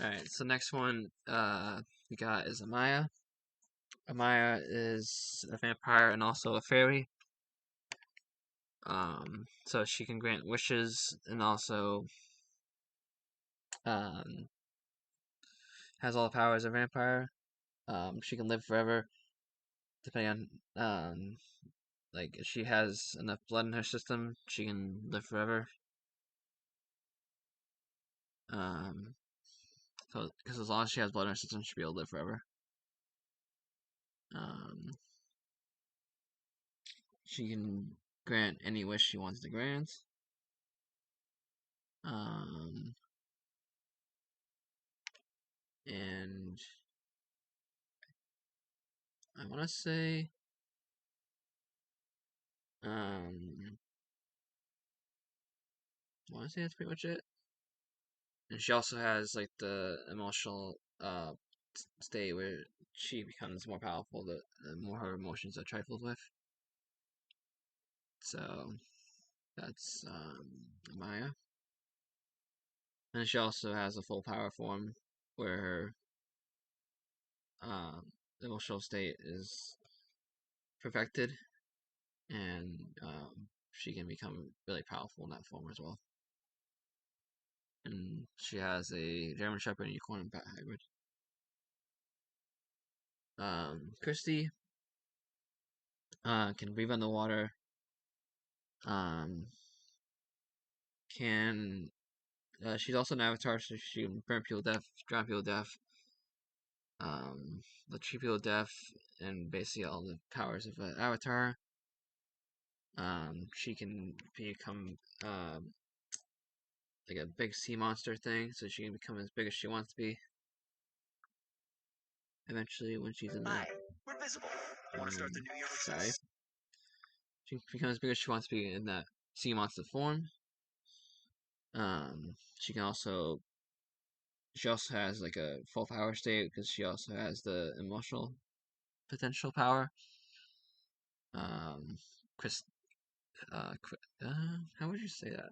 Alright, so next one we got is Amaya. Amaya is a vampire and also a fairy. So she can grant wishes and also um, has all the powers of a vampire. She can live forever, depending on like if she has enough blood in her system, she can live forever. So because as long as she has blood in her system, she'll be able to live forever. She can grant any wish she wants to grant. And I want to say, I want to say that's pretty much it. And she also has like the emotional state where she becomes more powerful the more her emotions are trifled with. So that's Maya. And she also has a full power form where her emotional state is perfected, and she can become really powerful in that form as well. And she has a German Shepherd and Unicorn and Bat hybrid. Christy can breathe underwater. Can she's also an avatar, so she can burn people to death, drown people to death, electrocute people to death, and basically all the powers of an avatar. She can become like a big sea monster thing, so she can become as big as she wants to be. Eventually, when she's in that, sorry, she can become as big as she wants to be in that sea monster form. She can also she also has like a full power state because she also has the emotional potential power. Chris, how would you say that?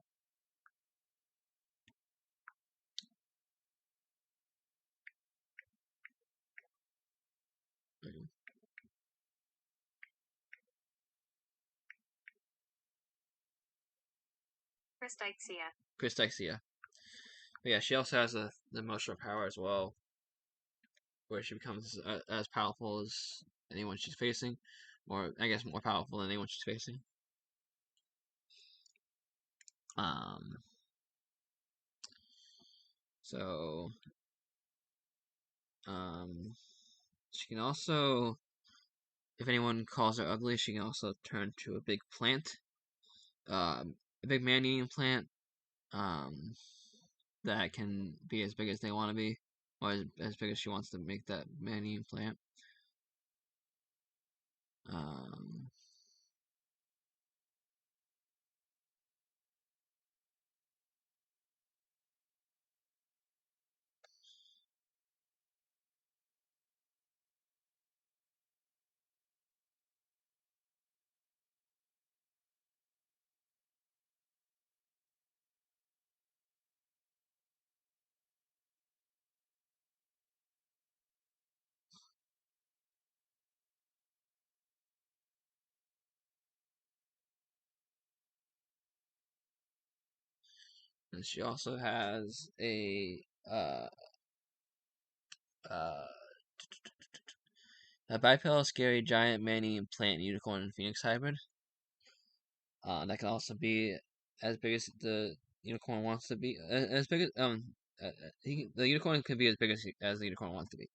Christexia. But yeah, she also has the emotional power as well, where she becomes as powerful as anyone she's facing, or I guess more powerful than anyone she's facing. So, she can also, if anyone calls her ugly, she can also turn to a big plant, a big man-eating plant, that can be as big as they want to be, or as big as she wants to make that man-eating plant. And she also has a uh, A bipedal, scary, giant, manny, plant, unicorn, and phoenix hybrid. That can also be as big as the unicorn wants to be. As big as the unicorn can be as big as the unicorn wants to be.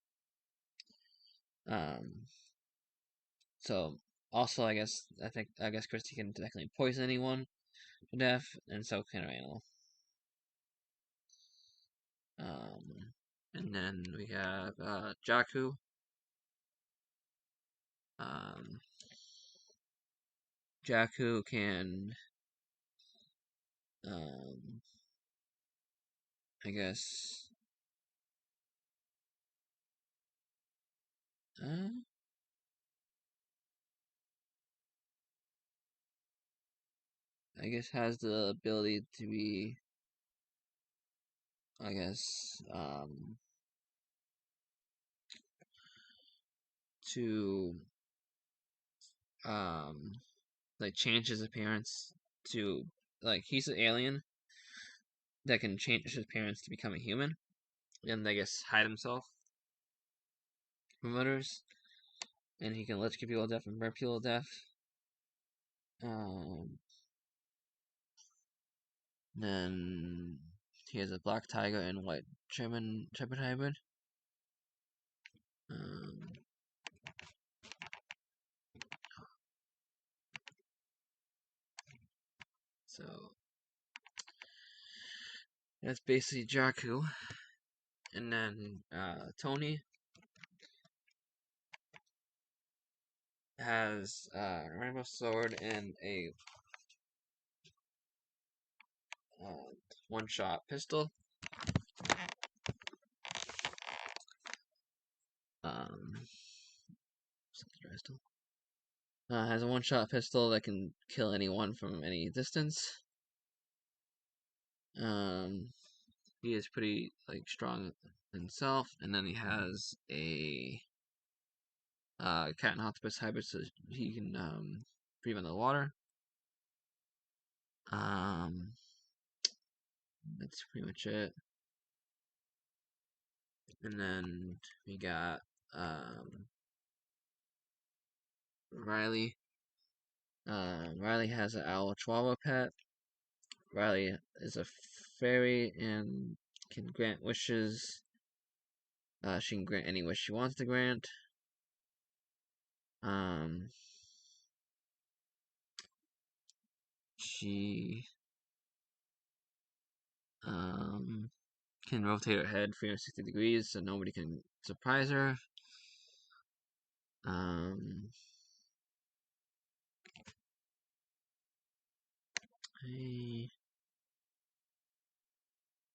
So also I guess Christy can technically poison anyone to death, and so can Randall. And then we have Jakku. Jakku can I guess has the ability to be to like change his appearance to like he's an alien that can change his appearance to become a human, and I guess hide himself from others, and he can electrocute people to death and burn people to death. Then he has a black tiger and white German Shepherd hybrid. So that's basically Jakku. And then Tony has a rainbow sword and a one-shot pistol. Has a one-shot pistol that can kill anyone from any distance. He is pretty like strong himself, and then he has a cat and octopus hybrid, so he can breathe in the water. That's pretty much it. And then we got Riley. Riley has an owl chihuahua pet. Riley is a fairy and can grant wishes. She can grant any wish she wants to grant. She can rotate her head 360 degrees so nobody can surprise her.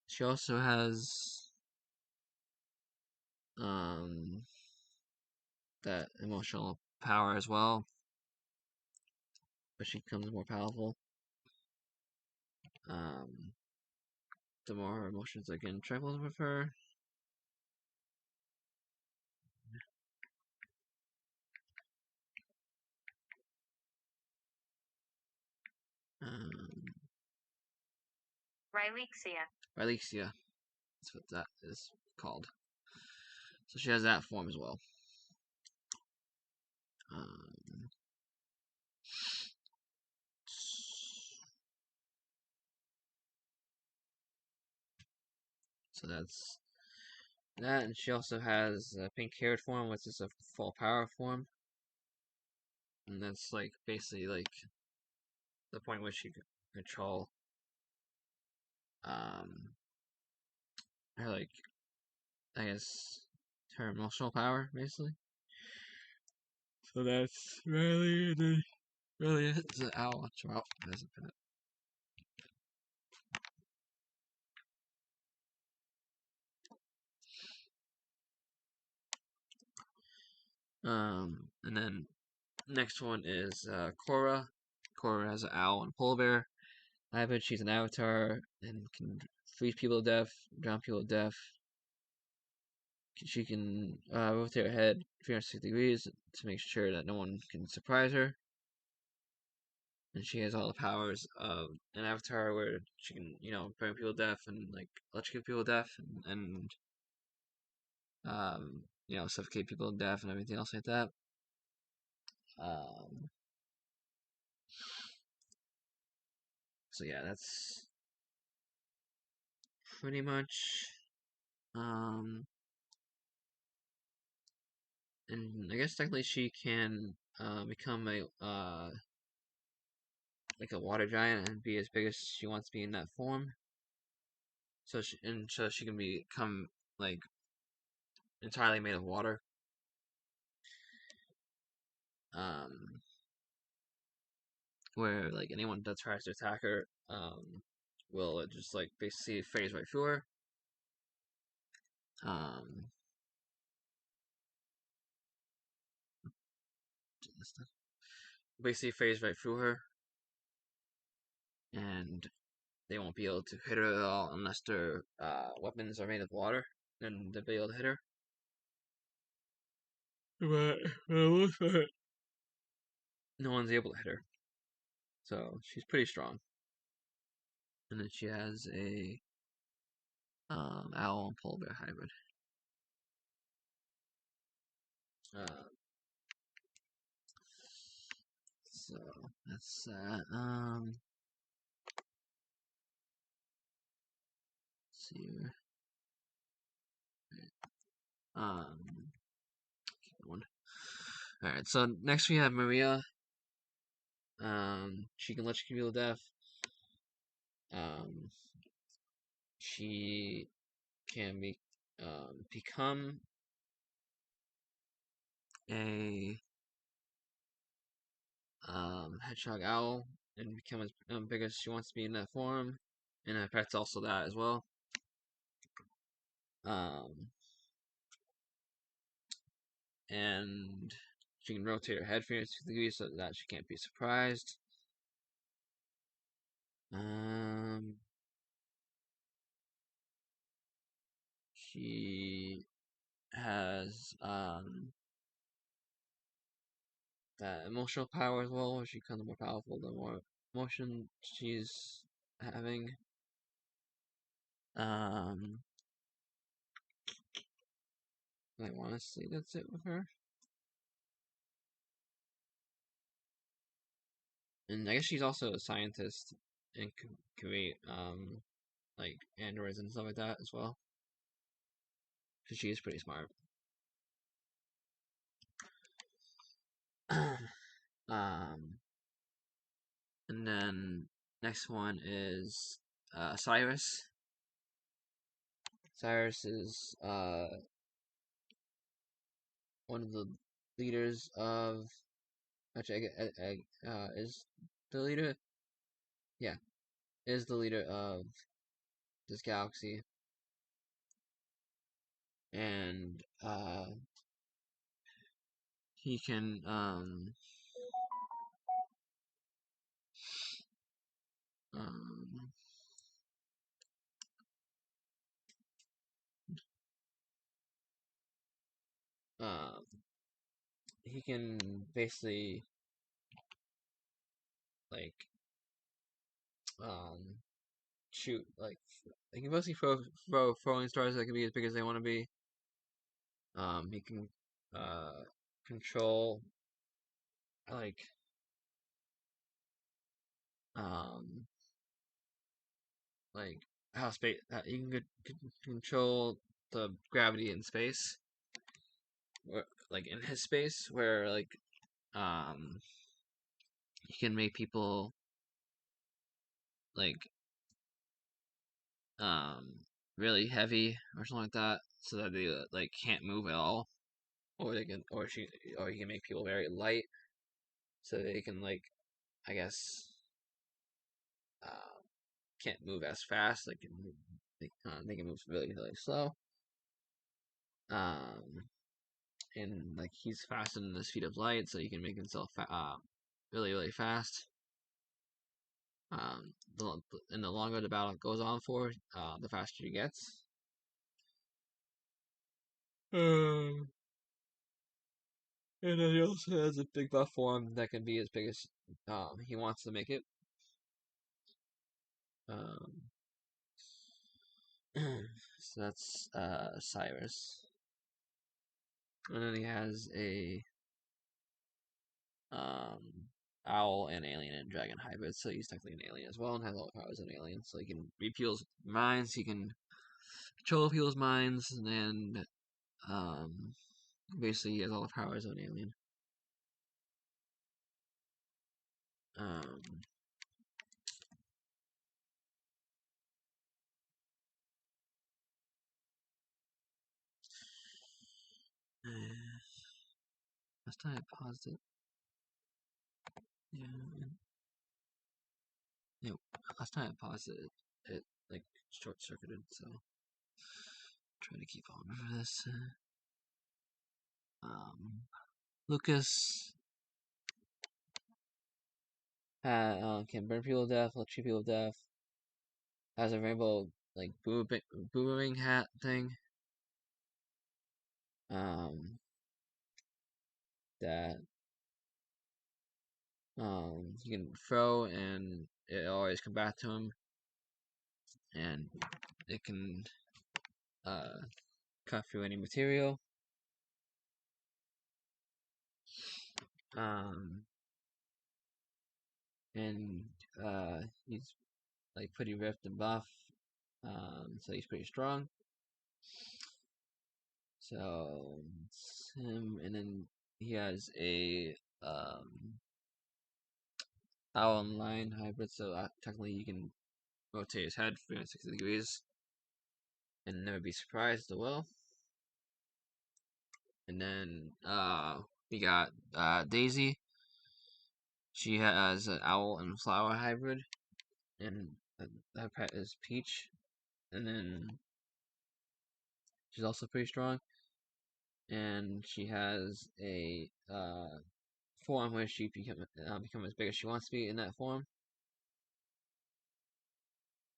She also has that emotional power as well, but she becomes more powerful. The more her emotions again travel with her. Rylexia. That's what that is called. So she has that form as well. So that's that, and she also has a pink-haired form, which is a full power form, and that's like basically like the point where she can control her like I guess her emotional power basically. So that's really it's an owl trout as a pet. And then next one is Korra. Korra has an owl and polar bear hybrid. She's an avatar and can freeze people to death, drown people to death. She can rotate her head 360 degrees to make sure that no one can surprise her. And she has all the powers of an avatar where she can, burn people to death and like electrocute people to death and suffocate people to death and everything else like that. Um, so yeah, that's pretty much. Um, and I guess technically she can become a like a water giant and be as big as she wants to be in that form. So she can become like entirely made of water. Um, where like anyone that tries to attack her, will just like basically phase right through her. Um, basically phase right through her, and they won't be able to hit her at all unless their weapons are made of water. Then they'll be able to hit her. But no one's able to hit her, so she's pretty strong. And then she has a owl and polar bear hybrid. Uh, so that's that. Let's see here. Um, one. All right. So next we have Maria. She can electrocute people to death. Um, she can become a hedgehog owl and become as big as she wants to be in that form, and her pet's also that as well. Um, and she can rotate her head 360 degrees so that she can't be surprised. She has that emotional power as well, where she becomes more powerful the more emotion she's having. Um, I want to say that's it with her. And I guess she's also a scientist and can create like androids and stuff like that as well. Because she is pretty smart. um, and then next one is Cyrus. Cyrus is one of the leaders of. Actually, is the leader. Yeah, is the leader of this galaxy, and he can um uh, he can basically like um shoot like they can basically throw throwing stars that can be as big as they want to be. He can uh control like um like how space you can control the gravity in space, or like in his space, where like um he can make people like um really heavy or something like that, so that they like can't move at all, or they can or he can make people very light so they can like I guess uh, can't move as fast. They can move really really slow. Um, and like he's faster than the speed of light, so he can make himself really really fast. And the longer the battle goes on for, the faster he gets. Um, and then he also has a big buff form that can be as big as he wants to make it. Um, so that's Cyrus. And then he has a owl and alien and dragon hybrid, so he's technically an alien as well and has all the powers of an alien. So he can read people's minds, he can control people's minds, and um, basically he has all the powers of an alien. Um, last time I paused it, yeah, yeah. Last time I paused it, it like short circuited. So trying to keep on for this. Lucas can burn people to death, electrocute people to death. Has a rainbow like boomerang hat thing. That he can throw and it always come back to him, and it can uh cut through any material. Um, and he's like pretty ripped and buff. So he's pretty strong. So it's him, and then he has a owl and lion hybrid. So technically, you can rotate his head 360 degrees and never be surprised as well. And then we got Daisy. She has an owl and flower hybrid, and her pet is Peach. And then she's also pretty strong, and she has a form where she become as big as she wants to be in that form,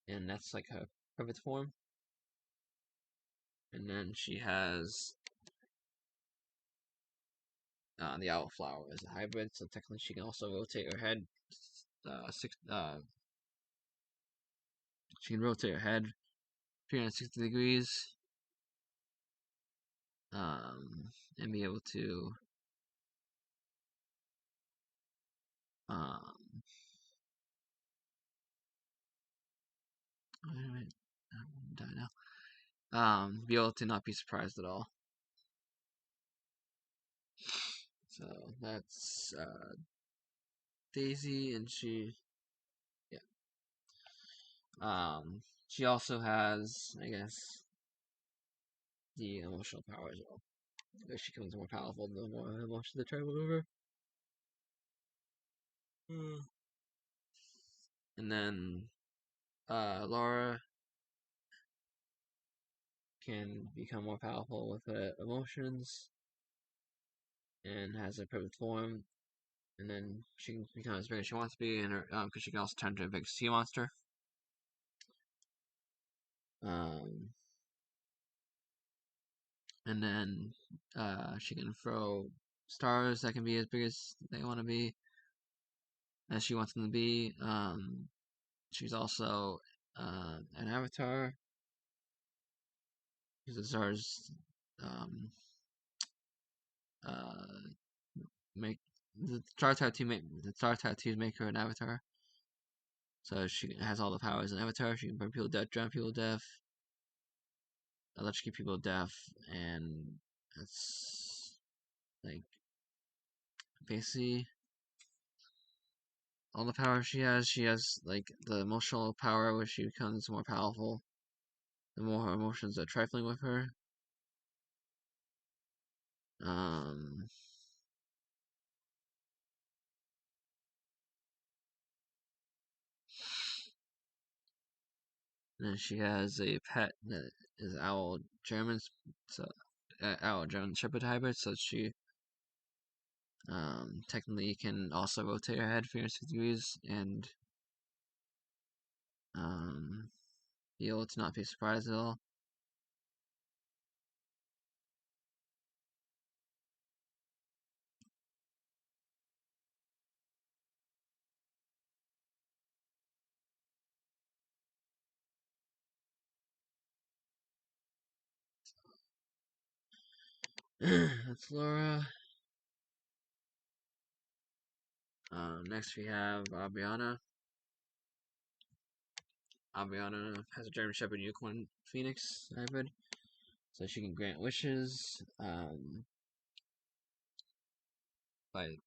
and that's like her perfect form. And then she has the owl flower as a hybrid, so technically she can also rotate her head. She can rotate her head 360 degrees, and be able to um, wait, I'm die now. Be able to not be surprised at all. So that's Daisy, and yeah. She also has, I guess, the emotional power as well. As she becomes more powerful, the more emotions they travel over. And then Laura can become more powerful with her emotions and has a perfect form. And then she can become as big as she wants to be, and because she can also turn into a big sea monster. Um, and then she can throw stars that can be as big as they want to be, as she wants them to be. She's also an avatar. Because the stars uh, make the star tattoos make her an avatar. So she has all the powers an avatar. She can burn people deaf, drown people deaf, electrocute people deaf, and that's like basically all the power she has. She has like the emotional power where she becomes more powerful the more her emotions are trifling with her. Um, and then she has a pet that is owl German, so owl German Shepherd hybrid. So she technically can also rotate her head 360 degrees and um, be able to not be surprised at all. That's Laura. Next we have Abriana. Abriana has a German Shepherd Unicorn Phoenix hybrid, so she can grant wishes by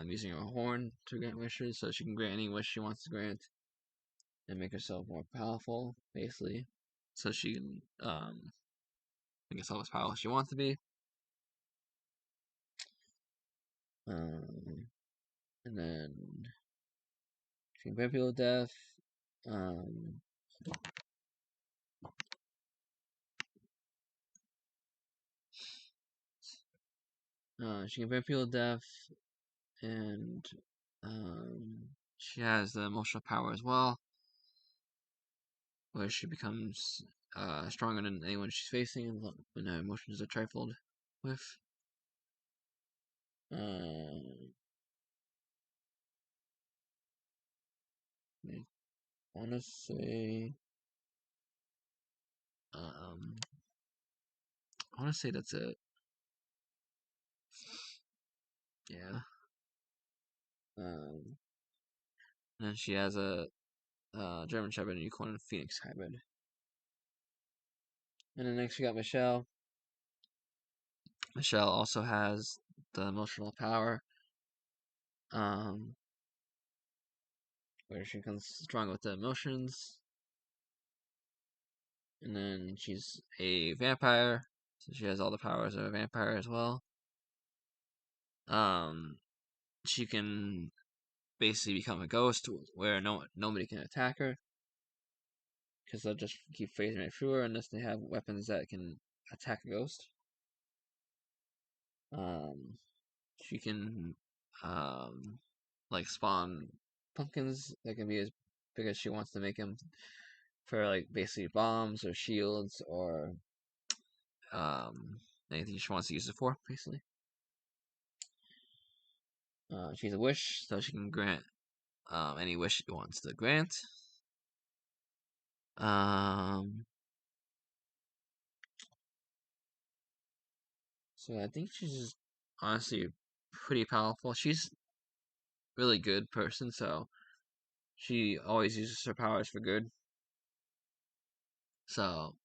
using her horn to grant wishes. So she can grant any wish she wants to grant and make herself more powerful, basically. So she can make herself as powerful as she wants to be. And then she can grant people death. She can grant people death, and she has the emotional power as well, where she becomes stronger than anyone she's facing when her emotions are trifled with. I want to say, I want to say that's it. Yeah. And then she has a German Shepherd and Unicorn Phoenix hybrid. And then next we got Michelle. Michelle also has the emotional power, where she becomes strong with the emotions. And then she's a vampire, so she has all the powers of a vampire as well. She can basically become a ghost where nobody can attack her, because they'll just keep phasing right through her unless they have weapons that can attack a ghost. She can like spawn pumpkins that can be as big as she wants to make them for like basically bombs or shields or anything she wants to use it for, basically. She's a wish, so she can grant any wish she wants to grant. So I think she's just honestly pretty powerful. She's a really good person, so she always uses her powers for good. So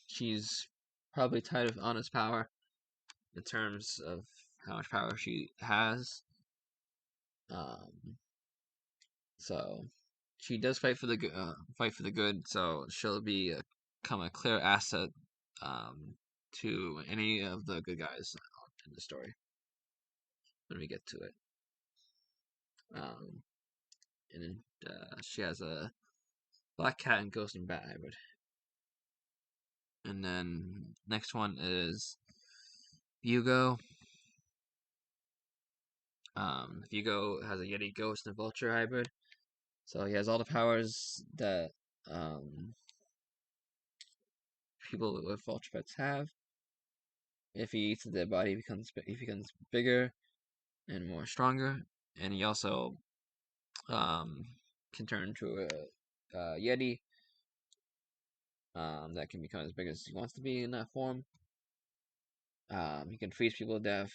she's probably tied with honest power in terms of how much power she has. Um, so she does fight for the good. So she'll become a clear asset to any of the good guys in the story when we get to it. Um, and then she has a black cat and ghost and bat hybrid. And then next one is Hugo. Hugo has a Yeti ghost and vulture hybrid. So he has all the powers that people with vulture pets have. If he eats a dead body, he becomes bigger and more stronger. And he also can turn into a Yeti that can become as big as he wants to be in that form. He can freeze people to death.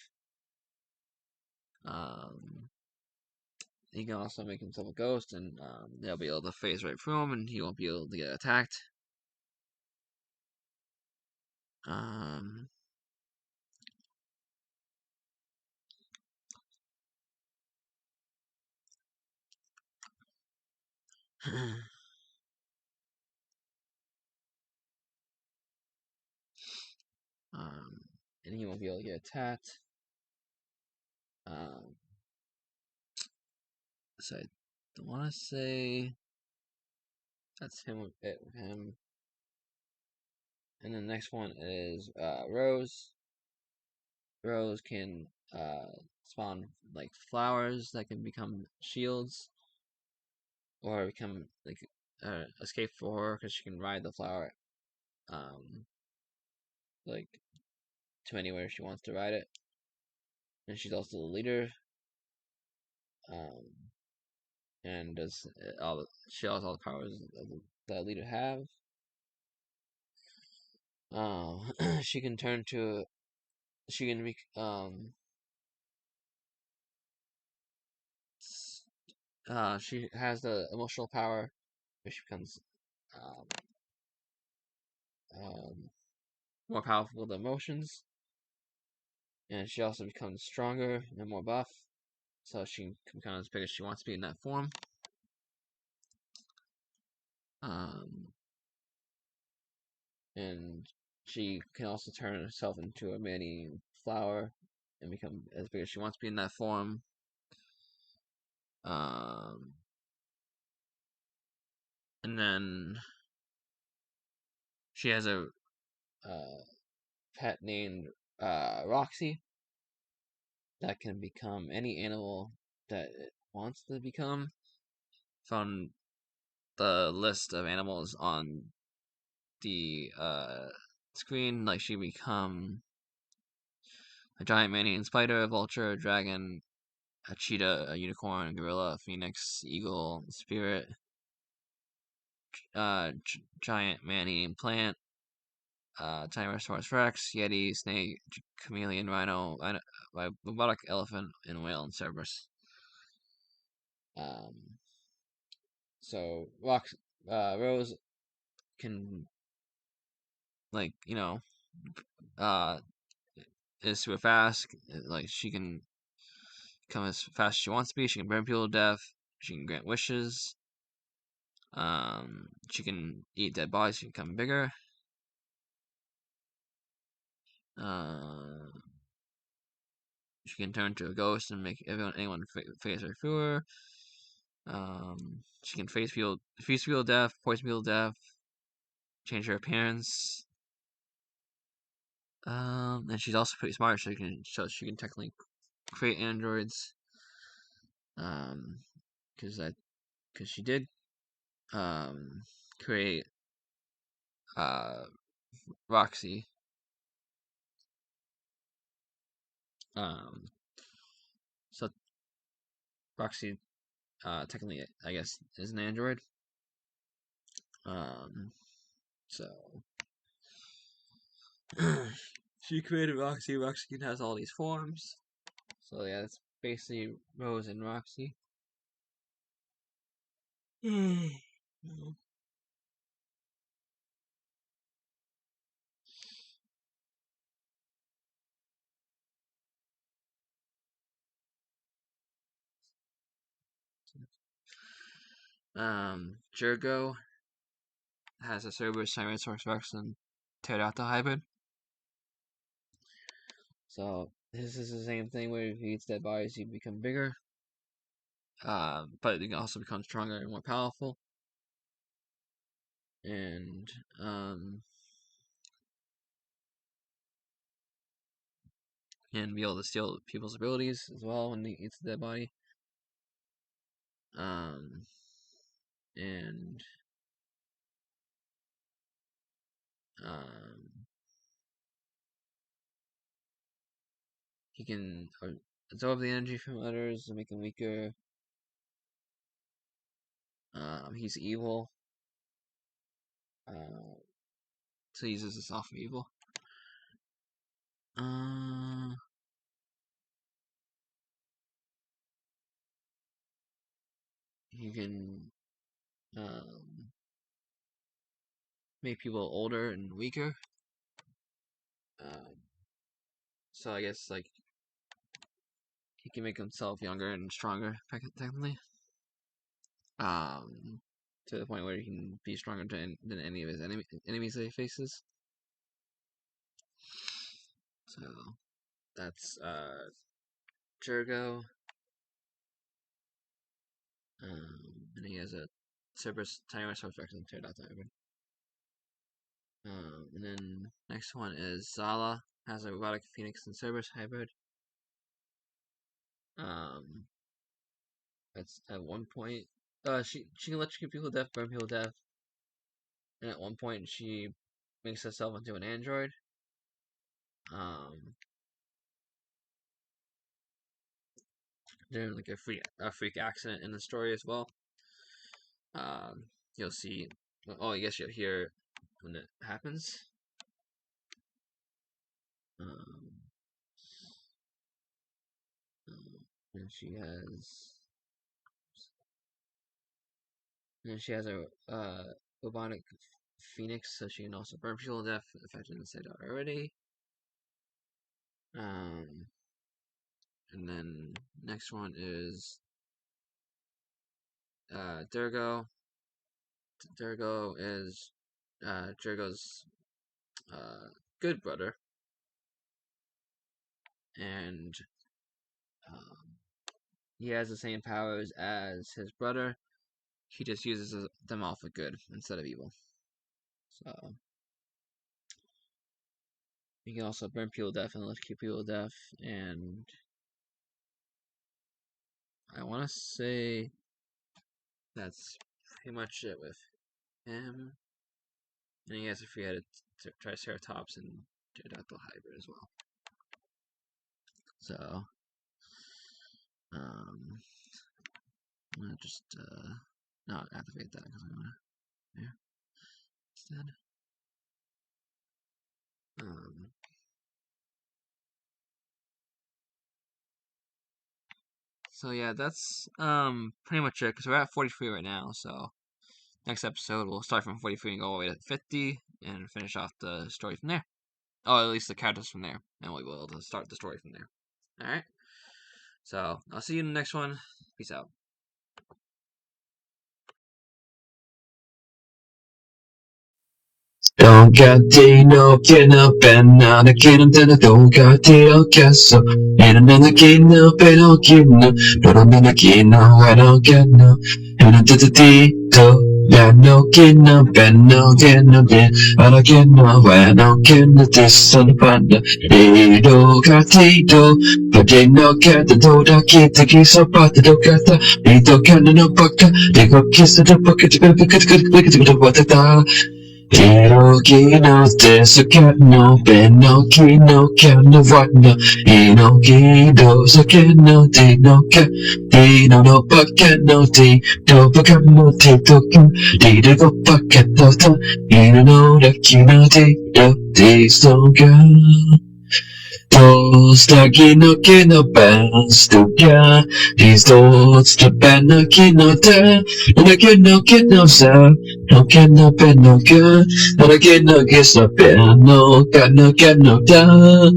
He can also make himself a ghost, and they'll be able to phase right through him, and he won't be able to get attacked. Um, um, and he won't be able to get attacked. Um, so I want to say that's him with him. And the next one is Rose. Rose can spawn like flowers that can become shields, or become like escape for her because she can ride the flower, like to anywhere she wants to ride it. And she's also the leader, um, and does she has all the powers that a leader have. She can turn to she can be she has the emotional power where she becomes um, um, more powerful with emotions, and she also becomes stronger and more buff, so she can become as big as she wants to be in that form. Um, and she can also turn herself into a mini flower and become as big as she wants to be in that form. Um, and then she has a uh, pet named Roxy that can become any animal that it wants to become. From the list of animals on the screen, like she become a giant man-eating spider, a vulture, a dragon, a cheetah, a unicorn, a gorilla, a phoenix, eagle, spirit, giant man-eating plant, Tyrannosaurus rex, yeti, snake, chameleon, rhino, robotic elephant, and whale, and Cerberus. Um, so Rose can, like, uh is super fast. Like, she can come as fast as she wants to be. She can burn people to death. She can grant wishes. She can eat dead bodies. She can become bigger. Uh, she can turn into a ghost and make anyone face her through her. She can freeze people to death, poison people to death, change her appearance. And she's also pretty smart, so she can technically create androids. Um, because she did create uh Roxy. Um, so Roxy technically, I guess, is an android. Um, so she created Roxy. Roxy has all these forms. So yeah, that's basically Rose and Roxy. Jurgo has a Cerberus, Tyrannosaurus Rex, and Pterodactyl hybrid. So this is the same thing where if he eats dead bodies, he become bigger. But he can also become stronger and more powerful. And and be able to steal people's abilities as well when he eats the dead body. Um, and um, he can absorb the energy from others and make them weaker. He's evil, uh, so he uses this off of evil. Uh, he can um, make people older and weaker. Um, so I guess, like, he can make himself younger and stronger, technically. Um, to the point where he can be stronger than any of his enemies that he faces. So that's Jurgo. And he has a Cerberus, Tyrannosaurus Rex, and Pterodactyl hybrid. And then next one is Zala, has a robotic Phoenix and Cerberus hybrid. Um, that's at one point. She can electrocute people to death, burn people to death, and at one point she makes herself into an android. Um, during like a freak accident in the story as well. You'll see. Oh, I guess you'll hear when it happens. Um, And she has a bubonic phoenix, so she can also burn people to death if I didn't say that already. And then next one is Durgo. Durgo is Durgo's good brother, and he has the same powers as his brother. He just uses them all for good instead of evil. So you can also burn people to death and electrocute people to death, and I want to say that's pretty much it with him. And he has a free-headed Triceratops and Pterodactyl hybrid as well. So, I'm gonna just not activate that because I'm gonna there instead. So yeah, that's pretty much it because we're at 43 right now. So next episode we'll start from 43 and go all the way to 50 and finish off the story from there. Oh, at least the characters from there, and we will start the story from there. All right. So I'll see you in the next one. Peace out. Don't get up and not again and then I don't got it so and then again up and I'll get no then again I don't get no and I did the dito yeah no get no and no get no then I don't get no when I get no this on the panda do got it but they no get the do da get the kiss up but the do got the they don't get no bucket they go kiss the bucket to get what the Hiroki no desuke no benoki no kano wano Inoki do sake no di no ka Di no no baka no di do baka no di do ka Di do go baka do to Ino no raki no di do di so ga Dostaki no ki no bands to ga These thoughts to ban no ki no da And I get no ki no sa No get no ban no ga And I get no kiss no ban no ga no get no da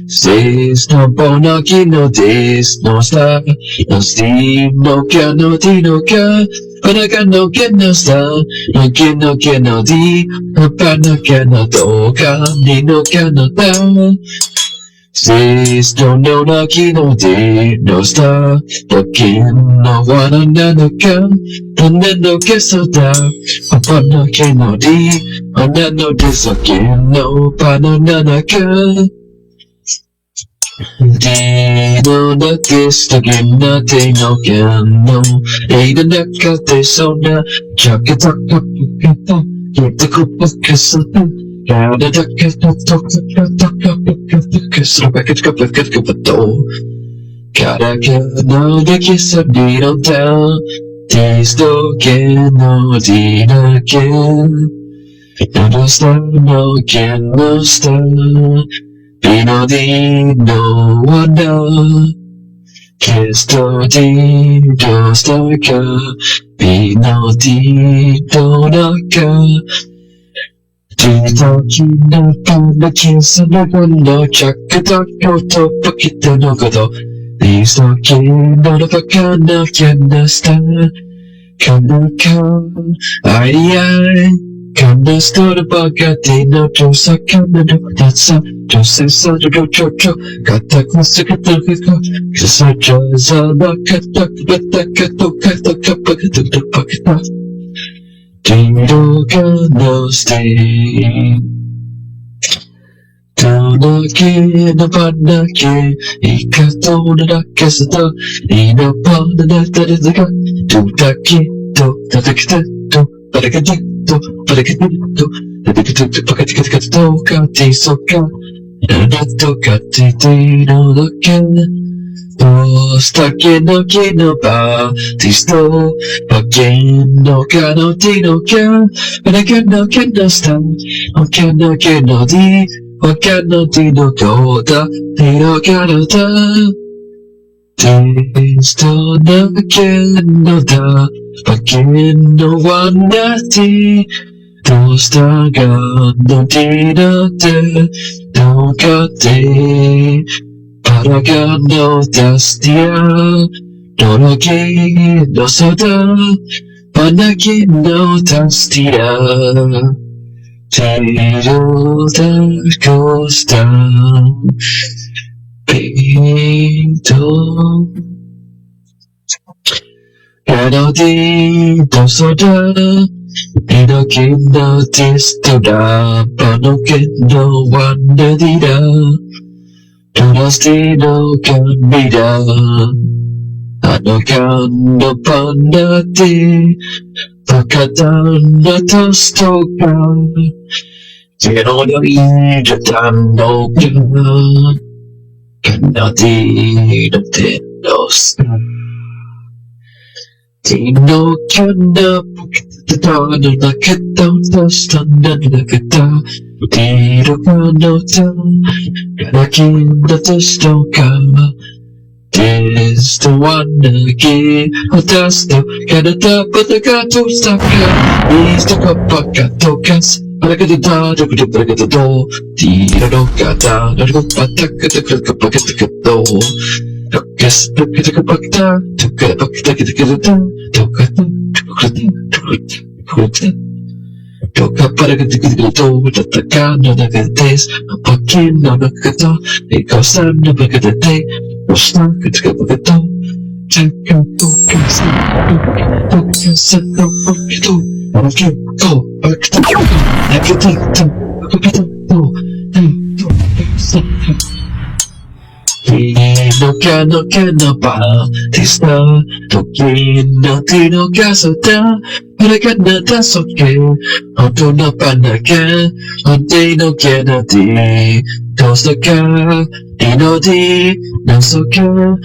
Says no bon no ki no dis no star No steam no ga no di no ga And I got no get no star No get no di No ban no get no do ga Ni no ga no da Says don't know no ki no di no star Looking no one another gun And then no guess so down Upon no ki no di And then no this again no banana gun Di no na this again nothing no can no Ain't a neck got this on the Chuck it up Get the cup of kiss Down the duck is not talking kiss the package cup of kiss the door. Gotta get no the kiss of needle down. These don't get no dean again. No star, no again, no star. Be no dean, no wonder. Kiss the dean, don't star, be no dean, don't knock. Talking about the kiss and the window, check it out, go to bucket the no go. These talking out of a can of understand. Can I can the story about getting no juice? I can't do that's a just a sort of cho got the class to get the go. Cause I just a look at the bucket. Diroga no stay Tanaki no panaki Ikato no dakasato Ina pana na tarizuka Tutaki to Tatakita to Parakatito Parakatito Tatakito Pakatikato Kati soka Nanato kati no loken Dostaki no ki no ba Tisto Again no ka no di no ka And again no ken no sta No ken no di O ken no di no ko da Di no ka no da Please don't again no da again no one natty don't start no dina de don't got day but I got no dastia don't again no soda but again no dastia till the goes down Pinto Canody Dosoda Inokino Tistoda Panokino Wandadida Donostino Canbida Anokano Pandati Pakatana Tostoka Tinono Idatanoka Canadi Nintendo Tino Cana Pukitana Naketa Tostana Naketa Tino Canota Kanakin the Tostoka Tis the one again Hotasto Canada Patakato Staka Is the Kapakatokas Palakata Palakata Tino Kata Pataka Kapakato Tokas Pakata Toka Pakata Toka Toka Parakatikato Tatakano Nagates Apakin Nakata Ekosan Nakate Ostakatakato Taka Tokas Tokas Tokato Go Pakata Nakata No cano pa tista Tokino tino casota Para canata soke Onto no panaka Onte no canati Tostoka Dino di No soka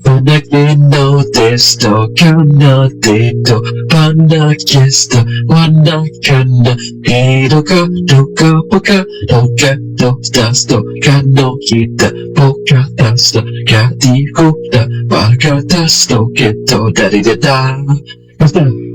Panakino testo Canatito Panakista Wanakana Hidoka Doka Poka Doka Dostasto Kano Kita Poka Tasta Kati Kuta Baka Tasto Keto Daddy da da